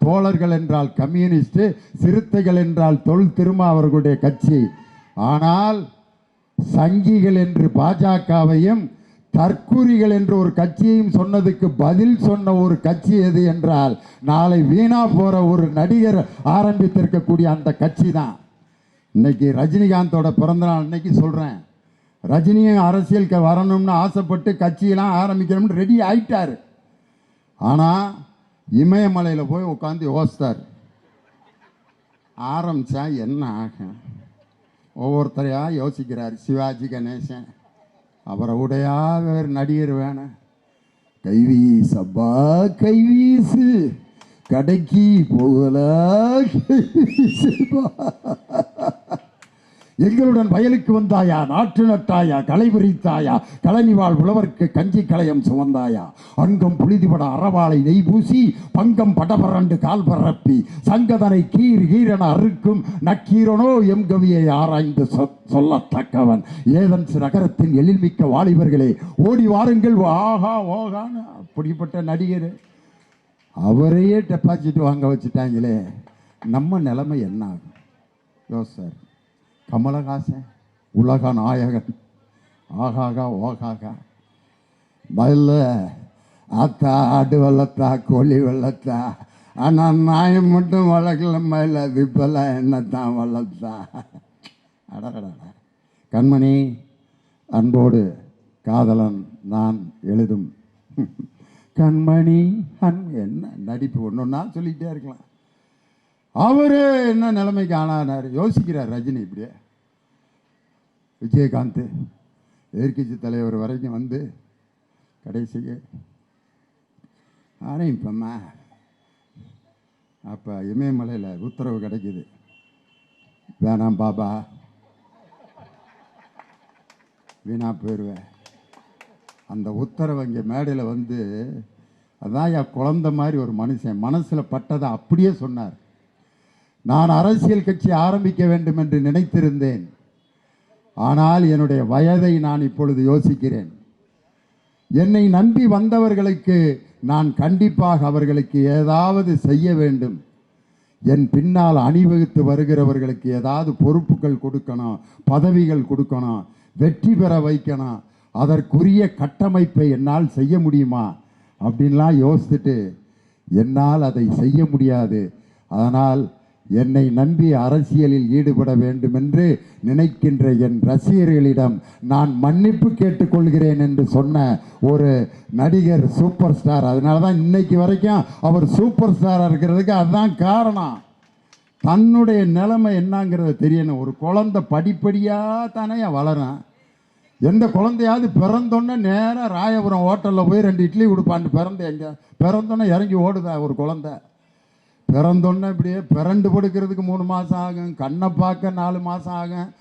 தோழர்கள் என்றால் கம்யூனிஸ்ட், சிறுத்தைகள் என்றால் தொல் திருமாவர்களுடைய கட்சி. ஆனால் சங்கிகள் என்று பாஜகவையும் தற்கூரிகள் என்று ஒரு கட்சியையும் சொன்னதுக்கு பதில் சொன்ன ஒரு கட்சி எது என்றால் நாளை வீணா போற ஒரு நடிகர் ஆரம்பித்திருக்கக்கூடிய அந்த கட்சி தான். இன்னைக்கு ரஜினிகாந்தோட பிறந்தநாள் இன்னைக்கு சொல்றேன். ரஜினியும் அரசியலுக்கு வரணும்னு ஆசைப்பட்டு கட்சியெல்லாம் ஆரம்பிக்கணும்னு ரெடி ஆயிட்டாரு. ஆனால் இமயமலையில் போய் உட்காந்து யோசித்தார், ஆரம்பித்தா என்ன ஆகும். ஒவ்வொருத்தரையாக யோசிக்கிறார். சிவாஜி கணேசன், அவரை உடையா வேறு நடிகர் வேணும். கைவீசப்பா கைவீசு, கடைக்கு போகல கைவீசுப்பா. எங்களுடன் வயலுக்கு வந்தாயா, நாற்று நட்டாயா, களை விரித்தாயா, கழனிவாழ் உழவர்க்கு கஞ்சி களையம் சுமந்தாயா, அங்கம் புழுதிபட அறவாளை நெய் பூசி பங்கம் படபரண்டு கால் பரப்பி சங்கதனை கீர் கீரன அறுக்கும் நக்கீரனோ எம் கவியை ஆராய்ந்து சொல்லத்தக்கவன் ஏதன்ஸ் நகரத்தின் எழில்மிக்க வாலிபர்களே ஓடி வாருங்கள் ஆகா ஓகான்னு. அப்படிப்பட்ட நடிகர் அவரையே டெபாசிட் வாங்க வச்சுட்டாங்களே, நம்ம நிலைமை என்ன ஆகும் யோசார். கமலஹாசன் உலக நாயகன், ஆகாகா ஓகாகா. பதில் ஆத்தா ஆடு வளர்த்தா கோழி வளர்த்தா, ஆனால் நாயம் மட்டும் வளர்க்கல மயில், அது இப்பெல்லாம் என்னத்தான் வளர்த்தா. அடடா. கண்மணி அன்போடு காதலன் நான் எழுதும் கண்மணி என்ன நடிப்பு ஒன்றுன்னா சொல்லிக்கிட்டே இருக்கலாம். அவரு என்ன நிலைமைக்கு ஆனார் யோசிக்கிறார் ரஜினி. இப்படியே விஜயகாந்த் எதிர்கட்சி தலைவர் வரைக்கும் வந்து கடைசிக்கு ஆரம்பிப்பம்மா. அப்போ இமயமலையில் உத்தரவு கிடைக்கிது, வேணாம் பாபா வீணா போயிடுவேன். அந்த உத்தரவு இங்கே மேடையில் வந்து அதான் என் குழந்த மாதிரி ஒரு மனுஷன் மனசில் பட்டதை அப்படியே சொன்னார். நான் அரசியல் கட்சி ஆரம்பிக்க வேண்டும் என்று நினைத்திருந்தேன். ஆனால் என்னுடைய வயதை நான் இப்பொழுது யோசிக்கிறேன். என்னை நம்பி வந்தவர்களுக்கு நான் கண்டிப்பாக அவர்களுக்கு ஏதாவது செய்ய வேண்டும். என் பின்னால் அணிவகுத்து வருகிறவர்களுக்கு ஏதாவது பொறுப்புகள் கொடுக்கணும், பதவிகள் கொடுக்கணும், வெற்றி பெற வைக்கணும். அதற்குரிய கட்டமைப்பை என்னால் செய்ய முடியுமா அப்படின்லாம் யோசித்துட்டு என்னால் அதை செய்ய முடியாது. அதனால் என்னை நம்பி அரசியலில் ஈடுபட வேண்டும் என்று நினைக்கின்ற என் ரசிகர்களிடம் நான் மன்னிப்பு கேட்டுக்கொள்கிறேன் என்று சொன்ன ஒரு நடிகர், சூப்பர் ஸ்டார். அதனால தான் இன்னைக்கு வரைக்கும் அவர் சூப்பர் ஸ்டாராக இருக்கிறதுக்கு அதுதான் காரணம். தன்னுடைய நிலைமை என்னங்கிறத தெரியணும். ஒரு குழந்தை படிப்படியாக தானே வளரும். எந்த குழந்தையாவது பிறந்தோன்னே நேராக ராயபுரம் ஹோட்டலில் போய் 2 இட்லி கொடுப்பான்னு பிறந்த எங்கே பிறந்தோன்னே இறங்கி ஓடுதா ஒரு குழந்தை? பிறந்தோன்னே இப்படியே பிறண்டு படுக்கிறதுக்கு 3 மாதம் ஆகும், கண்ணை பார்க்க 4 மாதம் ஆகும்,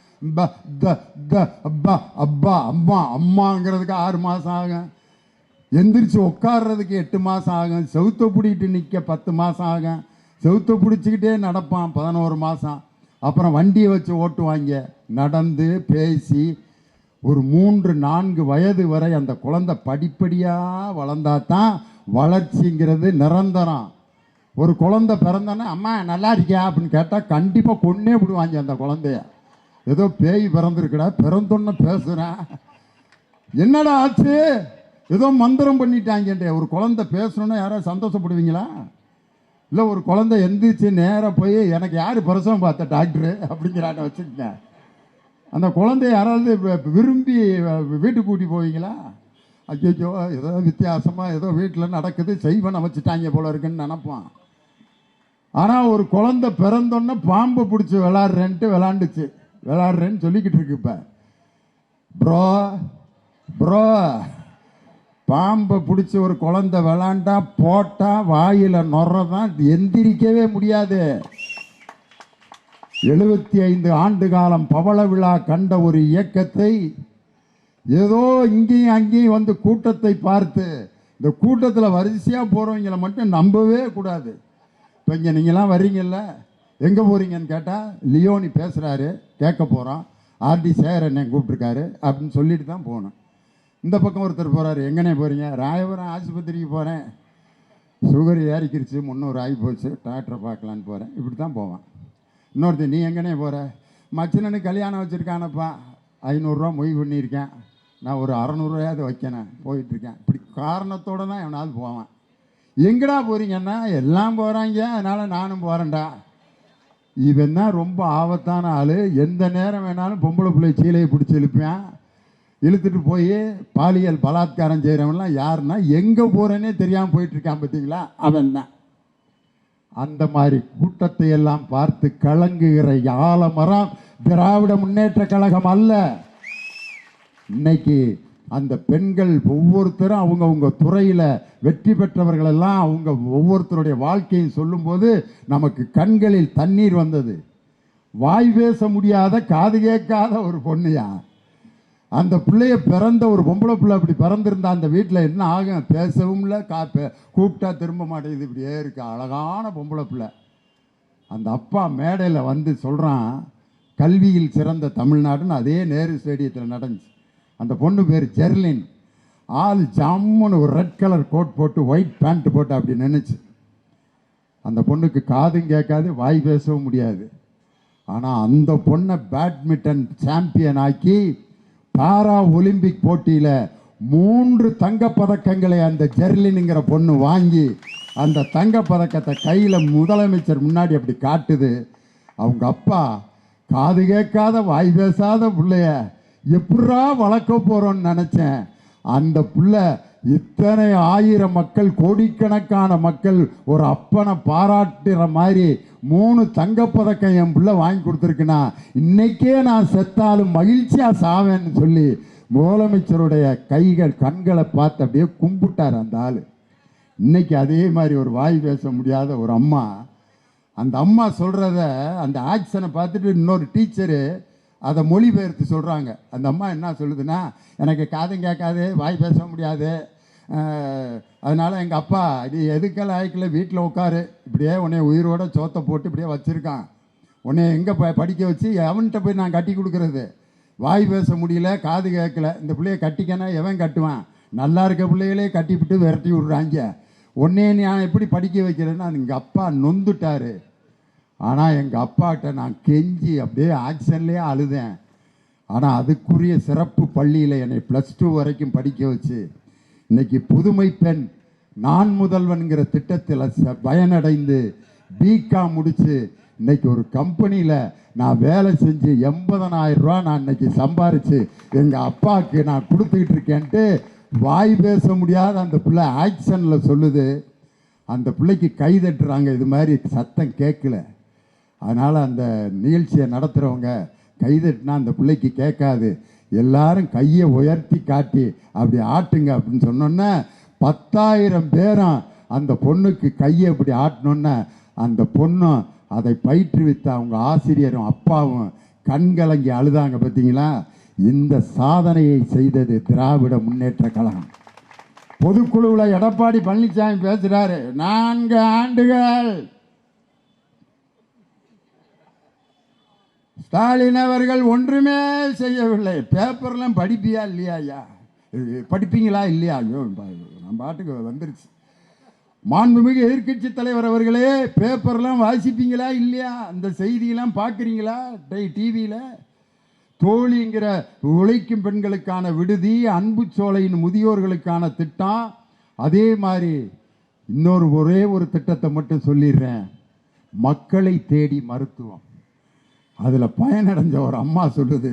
அப்பா அம்மா அம்மாங்கிறதுக்கு 6 மாதம் ஆகும், எந்திரிச்சு உட்காடுறதுக்கு 8 மாதம் ஆகும், செவுத்தை பிடிக்கிட்டு நிற்க 10 மாதம் ஆகும், செவுத்தை பிடிச்சிக்கிட்டே நடப்பான் 11 மாதம். அப்புறம் வண்டியை வச்சு ஓட்டுவாங்க. நடந்து பேசி ஒரு 3-4 வயது வரை அந்த குழந்தை படிப்படியாக வளர்ந்தா தான் வளர்ச்சிங்கிறது நிரந்தரம். ஒரு குழந்தை பிறந்தோன்னே அம்மா நல்லா இருக்கியா அப்படின்னு கேட்டால் கண்டிப்பாக கொன்னே விடுவாங்க அந்த குழந்தைய. ஏதோ பேய் பிறந்திருக்கடா, பிறந்தோன்னு பேசுகிறேன், என்னடா ஆச்சு, ஏதோ மந்திரம் பண்ணிட்டாங்கன்றே. ஒரு குழந்தை பேசணுன்னா யாராவது சந்தோஷப்படுவீங்களா? இல்லை ஒரு குழந்தை எந்திரிச்சு நேராக போய் எனக்கு யார் பிரசவம் பார்த்த டாக்டரு அப்படிங்கிறாட்ட வச்சுக்கங்க. அந்த குழந்தைய யாராவது விரும்பி வீட்டுக்கு கூட்டி போவீங்களா? ஐயோ ஏதோ வித்தியாசமாக ஏதோ வீட்டில் நடக்குது, செய்வன் அமைச்சிட்டாங்க போல இருக்குன்னு நினப்பான். ஆனால் ஒரு குழந்தை பிறந்தோன்னே பாம்பை பிடிச்சி விளாடுறேன்னு சொல்லிக்கிட்டு இருக்கு. இப்போ ப்ரோ பாம்பை பிடிச்சி ஒரு குழந்தை விளாண்டா போட்டால் வாயில் நொறதான், எந்திரிக்கவே முடியாது. 75 ஆண்டு காலம் பவள விழா கண்ட ஒரு இயக்கத்தை ஏதோ இங்கேயும் அங்கேயும் வந்து கூட்டத்தை பார்த்து இந்த கூட்டத்தில் வரிசையாக போகிறவங்களை மட்டும் நம்பவே கூடாது. இப்போ இங்கே நீங்களாம் வர்றீங்கல்ல, எங்கே போகிறீங்கன்னு கேட்டால் லியோனி பேசுகிறாரு கேட்க போகிறோம், ஆர்டி சேகர் என்னை கூப்பிட்ருக்காரு அப்படின்னு சொல்லிட்டு தான் போகணும். இந்த பக்கம் ஒருத்தர் போகிறாரு, எங்கனே போகிறீங்க? ராயபுரம் ஆஸ்பத்திரிக்கு போகிறேன், சுகர் ஏறிக்கிருச்சு, 300 ஆகி போச்சு, டாக்டரை பார்க்கலான்னு போகிறேன். இப்படி தான் போவான். இன்னொருத்தர், நீ எங்கனே போகிற? மச்சினனுக்கு கல்யாணம் வச்சுருக்கானப்பா, 500 மொய் பண்ணியிருக்கேன், நான் ஒரு 600 வைக்கணும், போயிட்டுருக்கேன். இப்படி காரணத்தோடு தான் எவனாவது போவான். எங்கடா போகிறீங்கன்னா, எல்லாம் போகிறாங்க, அதனால் நானும் போகிறேன்டா. இவன் தான் ரொம்ப ஆபத்தான ஆள். எந்த நேரம் வேணாலும் பொம்பளை பிள்ளை சீலையை பிடிச்சி இழுப்பேன், இழுத்துட்டு போய் பாலியல் பலாத்காரம் செய்கிறவன்லாம் யாருன்னா எங்கே போகிறேன்னே தெரியாமல் போயிட்டுருக்கான் பார்த்தீங்களா, அவன் தான். அந்த மாதிரி கூட்டத்தை எல்லாம் பார்த்து கலங்குகிற ஆலமரம் திராவிட முன்னேற்ற கழகம் அல்ல. இன்னைக்கு அந்த பெண்கள் ஒவ்வொருத்தரும் அவங்கவுங்க துறையில் வெற்றி பெற்றவர்களெல்லாம் அவங்க ஒவ்வொருத்தருடைய வாழ்க்கையும் சொல்லும்போது நமக்கு கண்களில் தண்ணீர் வந்தது. வாய் பேச முடியாத, காது கேட்காத ஒரு பொண்ணுயா அந்த பிள்ளைய. பிறந்த ஒரு பொம்பளை பிள்ளை அப்படி பிறந்திருந்தா அந்த வீட்டில் என்ன ஆகும்? பேசவும் இல்லை, கூப்பிட்டா திரும்ப மாட்டேங்குது, இப்படியே இருக்கு. அழகான பொம்பளை பிள்ளை. அந்த அப்பா மேடையில் வந்து சொல்கிறான், கல்வியில் சிறந்த தமிழ்நாடுன்னு. அதே நேரு ஸ்டேடியத்தில் நடந்துச்சு. அந்த பொண்ணு பேர் ஜெர்லின். ஆள் ஜம்முன்னு ஒரு ரெட் கலர் கோட் போட்டு ஒயிட் பேண்ட் போட்டு அப்படி நினைச்சு. அந்த பொண்ணுக்கு காதும் கேட்காது, வாய் பேசவும் முடியாது. ஆனால் அந்த பொண்ணை பேட்மிண்டன் சாம்பியன் ஆக்கி பாரா ஒலிம்பிக் போட்டியில் 3 தங்கப்பதக்கங்களை அந்த ஜெர்லினுங்கிற பொண்ணு வாங்கி அந்த தங்கப்பதக்கத்தை கையில் முதலமைச்சர் முன்னாடி அப்படி காட்டுது. அவங்க அப்பா காது கேட்காத, வாய் பேசாத பிள்ளைய எப்படா வளர்க்க போகிறோன்னு நினச்சேன். அந்த பிள்ளை இத்தனை 1000 மக்கள், கோடிக்கணக்கான மக்கள் ஒரு அப்பனை பாராட்டுற மாதிரி 3 தங்கப்பதக்கம் என் பிள்ளை வாங்கி கொடுத்துருக்குன்னா இன்னைக்கே நான் செத்தாலும் மகிழ்ச்சியாக சாவேன்னு சொல்லி முதலமைச்சருடைய கண்களை பார்த்து அப்படியே கும்பிட்டார் அந்த ஆள். இன்னைக்கு அதே மாதிரி ஒரு வாய் பேச முடியாத ஒரு அம்மா, அந்த அம்மா சொல்கிறத அந்த ஆக்ஷனை பார்த்துட்டு இன்னொரு டீச்சரு அதை மொழிபெயர்த்து சொல்கிறாங்க. அந்த அம்மா என்ன சொல்லுதுன்னா, எனக்கு காதும் கேட்காது, வாய் பேச முடியாது, அதனால் எங்கள் அப்பா இது எதுக்கெல்லாம் ஆய்க்கல, வீட்டில் உட்காரு, இப்படியே உன்னை உயிரோட சோத்தை போட்டு இப்படியே வச்சுருக்கான், உன்னை எங்கே படிக்க வச்சு எவன்கிட்ட போய் நான் கட்டி கொடுக்குறது? வாய் பேச முடியல, காது கேட்கல, இந்த பிள்ளைய கட்டிக்கனா எவன் கட்டுவான்? நல்லா இருக்க பிள்ளைகளே கட்டிவிட்டு விரட்டி விட்றாங்க, உன்னையே நான் எப்படி படிக்க வைக்கிறேன்னு எங்கள் அப்பா நொந்துட்டார். ஆனால் எங்கள் அப்பாட்ட நான் கெஞ்சி அப்படியே ஆக்ஷன்லேயே அழுதேன். ஆனால் அதுக்குரிய சிறப்பு பள்ளியில் என்னை +2 வரைக்கும் படிக்க வச்சு இன்னைக்கு புதுமை பெண் நான் முதல்வன்கிற திட்டத்தில் பயனடைந்து பிகாம் முடித்து இன்னைக்கு ஒரு கம்பெனியில் நான் வேலை செஞ்சு 80,000 ரூபா நான் இன்னைக்கு சம்பாரித்து எங்கள் அப்பாவுக்கு நான் கொடுத்துக்கிட்டு இருக்கேன்ட்டு வாய் பேச முடியாத அந்த பிள்ளை ஆக்ஷனில் சொல்லுது. அந்த பிள்ளைக்கு கை தட்டுறாங்க, இது மாதிரி சத்தம் கேட்கல. அதனால் அந்த நிகழ்ச்சியை நடத்துகிறவங்க கைதட்டினா அந்த பிள்ளைக்கு கேட்காது, எல்லாரும் கையை உயர்த்தி காட்டி அப்படி ஆட்டுங்க அப்படின்னு சொன்னோன்னே 10,000 பேரும் அந்த பொண்ணுக்கு கையை அப்படி ஆட்டினோன்னே அந்த பொண்ணும் அதை பயிற்றுவித்த அவங்க ஆசிரியரும் அப்பாவும் கண்கலங்கி அழுதாங்க. பார்த்தீங்களா? இந்த சாதனையை செய்தது திராவிட முன்னேற்ற கழகம். பொதுக்குழுவில் எடப்பாடி பழனிசாமி பேசுகிறாரு, 4 ஆண்டுகள் ஸ்டாலின் அவர்கள் ஒன்றுமே செய்யவில்லை. பேப்பர்லாம் படிப்பியா இல்லையா? ஐயா படிப்பீங்களா இல்லையா? ஐயோ நம்ம பாட்டுக்கு வந்துருச்சு. மாண்புமிகு எதிர்கட்சி தலைவர் அவர்களே, பேப்பர்லாம் வாசிப்பீங்களா இல்லையா? அந்த செய்தியெல்லாம் பார்க்குறீங்களா டிவியில்? தோழிங்கிற உழைக்கும் பெண்களுக்கான விடுதி, அன்பு சோலையின் முதியோர்களுக்கான திட்டம், அதே மாதிரி ஒரே ஒரு திட்டத்தை மட்டும் சொல்லிடுறேன், மக்களை தேடி மருத்துவம். அதில் பயனடைஞ்ச ஒரு அம்மா சொல்லுது,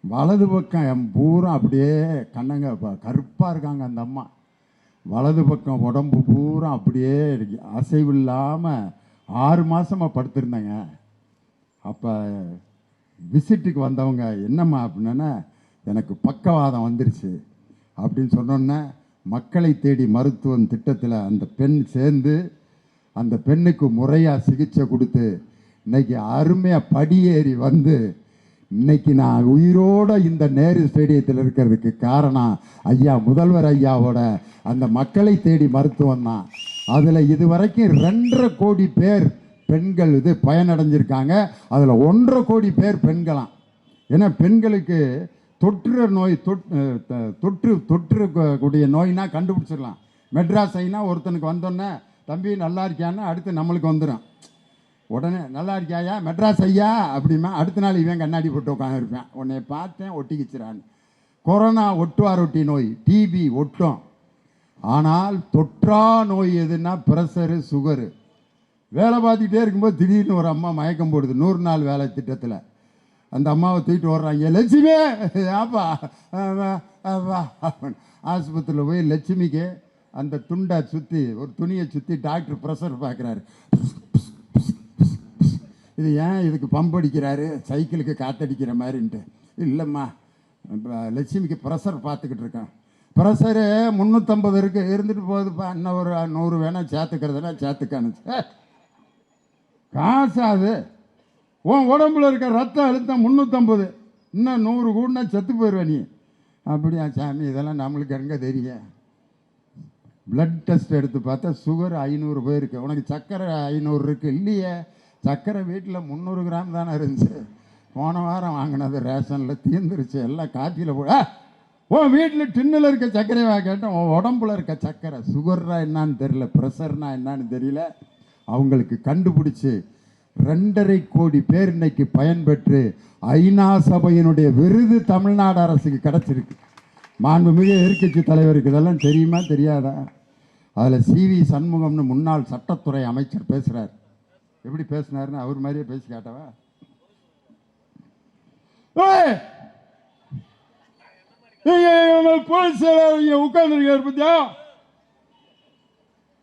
வலது பக்கம் பூரா அப்படியே கண்ணங்க கருப்பாக இருக்காங்க அந்த அம்மா, வலது பக்கம் உடம்பு பூரா அப்படியே அசைவு இல்லாமல் 6 மாதமாக படுத்திருந்தேங்க. அப்போ விசிட்டுக்கு வந்தவங்க, என்னம்மா அப்படின்னா, எனக்கு பக்கவாதம் வந்துருச்சு அப்படின்னு சொன்னோன்னே மக்களை தேடி மருத்துவம் திட்டத்தில் அந்த பெண் சேர்ந்து அந்த பெண்ணுக்கு முறையாக சிகிச்சை கொடுத்து இன்னைக்கு அருமையாக படியேறி வந்து இன்னைக்கு நான் உயிரோட இந்த நேரு ஸ்டேடியத்தில் இருக்கிறதுக்கு காரணம் ஐயா முதல்வர் ஐயாவோட அந்த மக்களை தேடி மருத்துவம் தான். அதில் இதுவரைக்கும் 2.5 கோடி பேர் பெண்கள் பயனடைஞ்சிருக்காங்க. அதில் 1.5 கோடி பேர் பெண்களாம். ஏன்னா பெண்களுக்கு தொற்று நோய் தொற்றுக்கூடிய நோய்னா கண்டுபிடிச்சிடலாம். மெட்ராஸ் ஐனா ஒருத்தனுக்கு வந்தோன்னே தம்பி நல்லா இருக்கியான்னு அடுத்து நம்மளுக்கு வந்துடும். உடனே நல்லா இருக்கியாயா மெட்ராஸ் ஐயா அப்படிமா அடுத்த நாள் இவன் கண்ணாடி போட்டு உட்காந்துருப்பேன். உன்னை பார்த்தேன் ஒட்டிக்கிச்சிடான்னு. கொரோனா ஒட்டுவாரொட்டி நோய், டிபி ஒட்டும். ஆனால் தொற்றா நோய் எதுன்னா ப்ரெஷரு, சுகரு. வேலை பார்த்துக்கிட்டே இருக்கும்போது திடீர்னு ஒரு அம்மா மயக்கம் போடுது 100 நாள் வேலை திட்டத்தில். அந்த அம்மாவை தூக்கிட்டு ஓடுறாங்க, லட்சுமி ஆப்பா ஆஸ்பத்திரியில் போய் லட்சுமிக்கு அந்த துண்டை சுற்றி ஒரு துணியை சுற்றி டாக்டர் ப்ரெஷர் பார்க்குறாரு. இது ஏன் இதுக்கு பம்ப் அடிக்கிறாரு, சைக்கிளுக்கு காற்றடிக்கிற மாதிரின்ட்டு. இல்லைம்மா லட்சுமிக்கு ப்ரெஷர் பார்த்துக்கிட்டு இருக்கேன். ப்ரெஷரு 350 இருந்துட்டு போகுதுப்பா, இன்னும் ஒரு 100 வேணால் சேர்த்துக்கிறதுனா சேர்த்துக்கானுச்சு. காசு அது உன் உடம்புல இருக்க ரத்த அழுத்தம் 350, இன்னும் 100 கூடனா செத்து போயிடுவ நீ. அப்படியா சாமி, இதெல்லாம் நம்மளுக்கு எங்கே தெரியும். பிளட் டெஸ்ட் எடுத்து பார்த்தா சுகர் 500 போயிருக்கு. உனக்கு சர்க்கரை 500 இருக்குது. இல்லையே, சர்க்கரை வீட்டில் 300 கிராம் தானே இருந்துச்சு. போன வாரம் வாங்கினது ரேஷனில் தீர்ந்துருச்சு. எல்லாம் காப்பியில் போட உன் வீட்டில் டின்னில் இருக்க சர்க்கரைவா கேட்டேன். உன் உடம்புல இருக்க சர்க்கரை சுகர்னா என்னான்னு தெரியல, ப்ரெஷர்னா என்னான்னு தெரியல. அவங்களுக்கு கண்டுபிடிச்சி 2.5 கோடி பேர் இன்னைக்கு பயன்பெற்று ஐநா சபையினுடைய விருது தமிழ்நாடு அரசுக்கு கிடச்சிருக்கு. மாண்புமிகு எதிர்க்கட்சி தலைவருக்கு இதெல்லாம் தெரியுமா தெரியாதா? அதில் CV சண்முகம்னு முன்னாள் சட்டத்துறை அமைச்சர் பேசுகிறார். எப்படி பேசினாருன்னு அவர் மாதிரியே பேசி காட்டவா? உட்கார்ந்து பத்தியா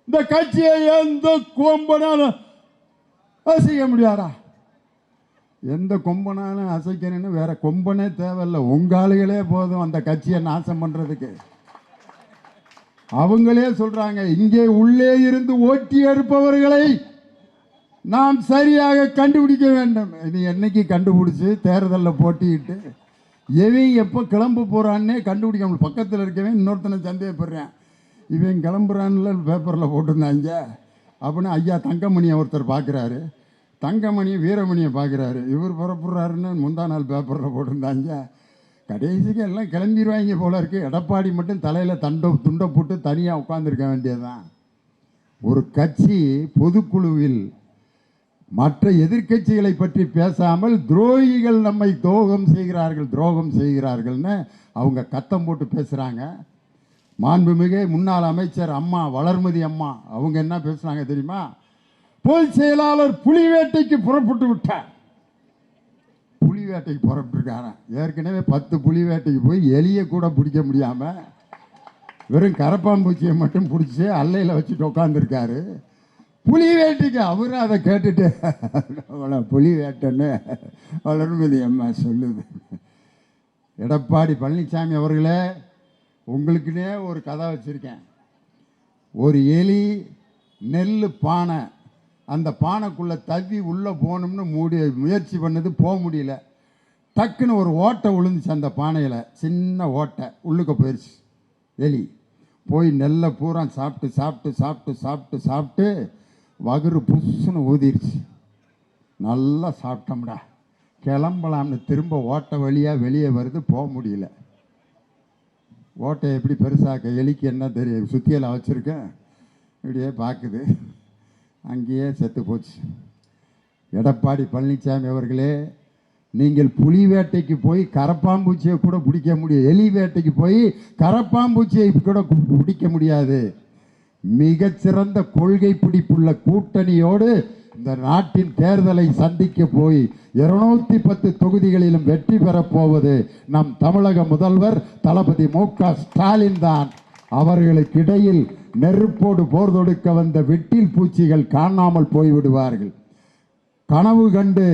இந்த கட்சியை எந்த கொம்பனாலும் அசைக்க முடியாதா? எந்த கொம்பனாலும் அசைக்கணும்னு வேற கொம்பனே தேவையில்லை. உங்காளுகளே போதும் அந்த கட்சியை நாசம் பண்றதுக்கு. அவங்களே சொல்றாங்க, இங்கே உள்ளே இருந்து ஓட்டி எடுப்பவர்களை நாம் சரியாக கண்டுபிடிக்க வேண்டும். இது என்னைக்கு கண்டுபிடிச்சி தேர்தலில் போட்டிக்கிட்டு எவன் எப்போ கிளம்ப போகிறான்னே கண்டுபிடிக்க முடியும். பக்கத்தில் இருக்கவன் இன்னொருத்தனை சந்தேகப்படுறேன், இவன் கிளம்புறான்ல பேப்பரில் போட்டிருந்தாங்க அப்படின்னு. ஐயா தங்கமணியை ஒருத்தர் பார்க்குறாரு, தங்கமணி வீரமணியை பார்க்குறாரு, இவர் புறப்படுறாருன்னு முந்தா நாள் பேப்பரில் போட்டிருந்தாங்க. கடைசிக்கு எல்லாம் கிளம்பிடுவாங்க போல இருக்குது. எடப்பாடி மட்டும் தலையில் துண்டை போட்டு தனியாக உட்காந்துருக்க வேண்டியதுதான். ஒரு கட்சி பொதுக்குழுவில் மற்ற எதிர்க்கட்சிகளை பற்றி பேசாமல் துரோகிகள் நம்மை துரோகம் செய்கிறார்கள்னு அவங்க கத்தம் போட்டு பேசுகிறாங்க. மாண்புமிகு முன்னாள் அமைச்சர் அம்மா வளர்மதி அம்மா அவங்க என்ன பேசுகிறாங்க தெரியுமா? பொதுச் செயலாளர் புலி வேட்டைக்கு புறப்பட்டு விட்டார். புலி வேட்டைக்கு புறப்பட்டுருக்காரன். ஏற்கனவே 10 புலி வேட்டைக்கு போய் எலியை கூட பிடிக்க முடியாமல் வெறும் கரப்பாம்பூச்சியை மட்டும் பிடிச்சி அல்லையில் வச்சுட்டு உட்காந்துருக்காரு. புலி வேட்டைக்கு அவரும் அதை கேட்டுட்டு புலி வேட்டைன்னு வளர்மதி அம்மா சொல்லுது. எடப்பாடி பழனிசாமி அவர்களே, உங்களுக்குன்னே ஒரு கதை வச்சுருக்கேன். ஒரு எலி நெல் பானை, அந்த பானைக்குள்ளே தவி உள்ளே போகணும்னு முயற்சி பண்ணது, போக முடியல. டக்குன்னு ஒரு ஓட்டை விழுந்துச்சு அந்த பானையில், சின்ன ஓட்டை உள்ளுக்க போயிடுச்சு. எலி போய் நெல்லை பூரா சாப்பிட்டு சாப்பிட்டு சாப்பிட்டு சாப்பிட்டு சாப்பிட்டு வகுறு புஷ்ஷுன்னு ஊதிருச்சு. நல்லா சாப்பிட்டோம்டா கிளம்பலாம்னு திரும்ப ஓட்டை வழியாக வெளியே வருது, போக முடியல. ஓட்டை எப்படி பெருசாக்க, எலிக்கு என்ன தெரியும், சுத்தியலை வச்சுருக்கேன், இப்படியே பார்க்குது, அங்கேயே செத்து போச்சு. எடப்பாடி பழனிசாமி அவர்களே, நீங்கள் புலி வேட்டைக்கு போய் கரப்பாம்பூச்சியை கூட பிடிக்க முடியாது, எலி வேட்டைக்கு போய் கரப்பாம்பூச்சியை கூட பிடிக்க முடியாது. மிகச்சிறந்த கொள்கை பிடிப்புள்ள கூட்டணியோடு இந்த நாட்டின் தேர்தலை சந்திக்க போய் 210 தொகுதிகளிலும் வெற்றி பெறப் போவது நம் தமிழக முதல்வர் தளபதி மு.க. ஸ்டாலின் தான். அவர்களுக்கு இடையில் நெருப்போடு போர் தொடுக்க வந்த வெட்டில் பூச்சிகள் காணாமல் போய்விடுவார்கள். கனவு கண்டு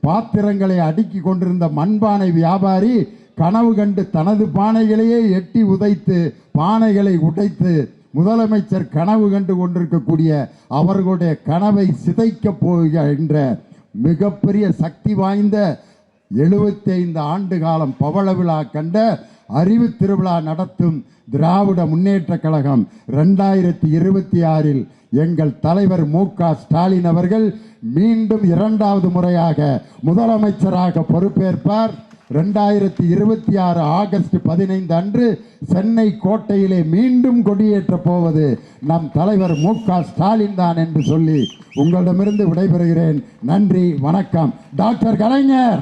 பாத்திரங்களை அடுக்கி கொண்டிருந்த மண்பானை வியாபாரி கனவு கண்டு தனது பானைகளையே எட்டி உதைத்து பானைகளை உடைத்து முதலமைச்சர் கனவு கண்டு கொண்டிருக்கக்கூடிய அவர்களுடைய கனவை சிதைக்க போகின்ற மிகப்பெரிய சக்தி வாய்ந்த 75 ஆண்டு காலம் பவள விழா கண்ட அறிவு திருவிழா நடத்தும் திராவிட முன்னேற்ற கழகம் 2026இல் எங்கள் தலைவர் மு.க. ஸ்டாலின் அவர்கள் மீண்டும் 2வது முறையாக முதலமைச்சராக பொறுப்பேற்பார். 2026 ஆகஸ்ட் 15 அன்று சென்னை கோட்டையிலே மீண்டும் கொடியேற்ற போவது நம் தலைவர் மு.க. ஸ்டாலின் தான் என்று சொல்லி உங்களிடமிருந்து விடைபெறுகிறேன். நன்றி, வணக்கம். டாக்டர் கலைஞர்,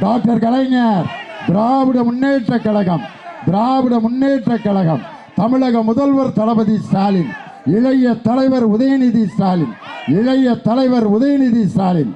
டாக்டர் கலைஞர், திராவிட முன்னேற்ற கழகம், திராவிட முன்னேற்ற கழகம், தமிழக முதல்வர் தளபதி ஸ்டாலின், இளைய தலைவர் உதயநிதி ஸ்டாலின், இளைய தலைவர் உதயநிதி ஸ்டாலின்.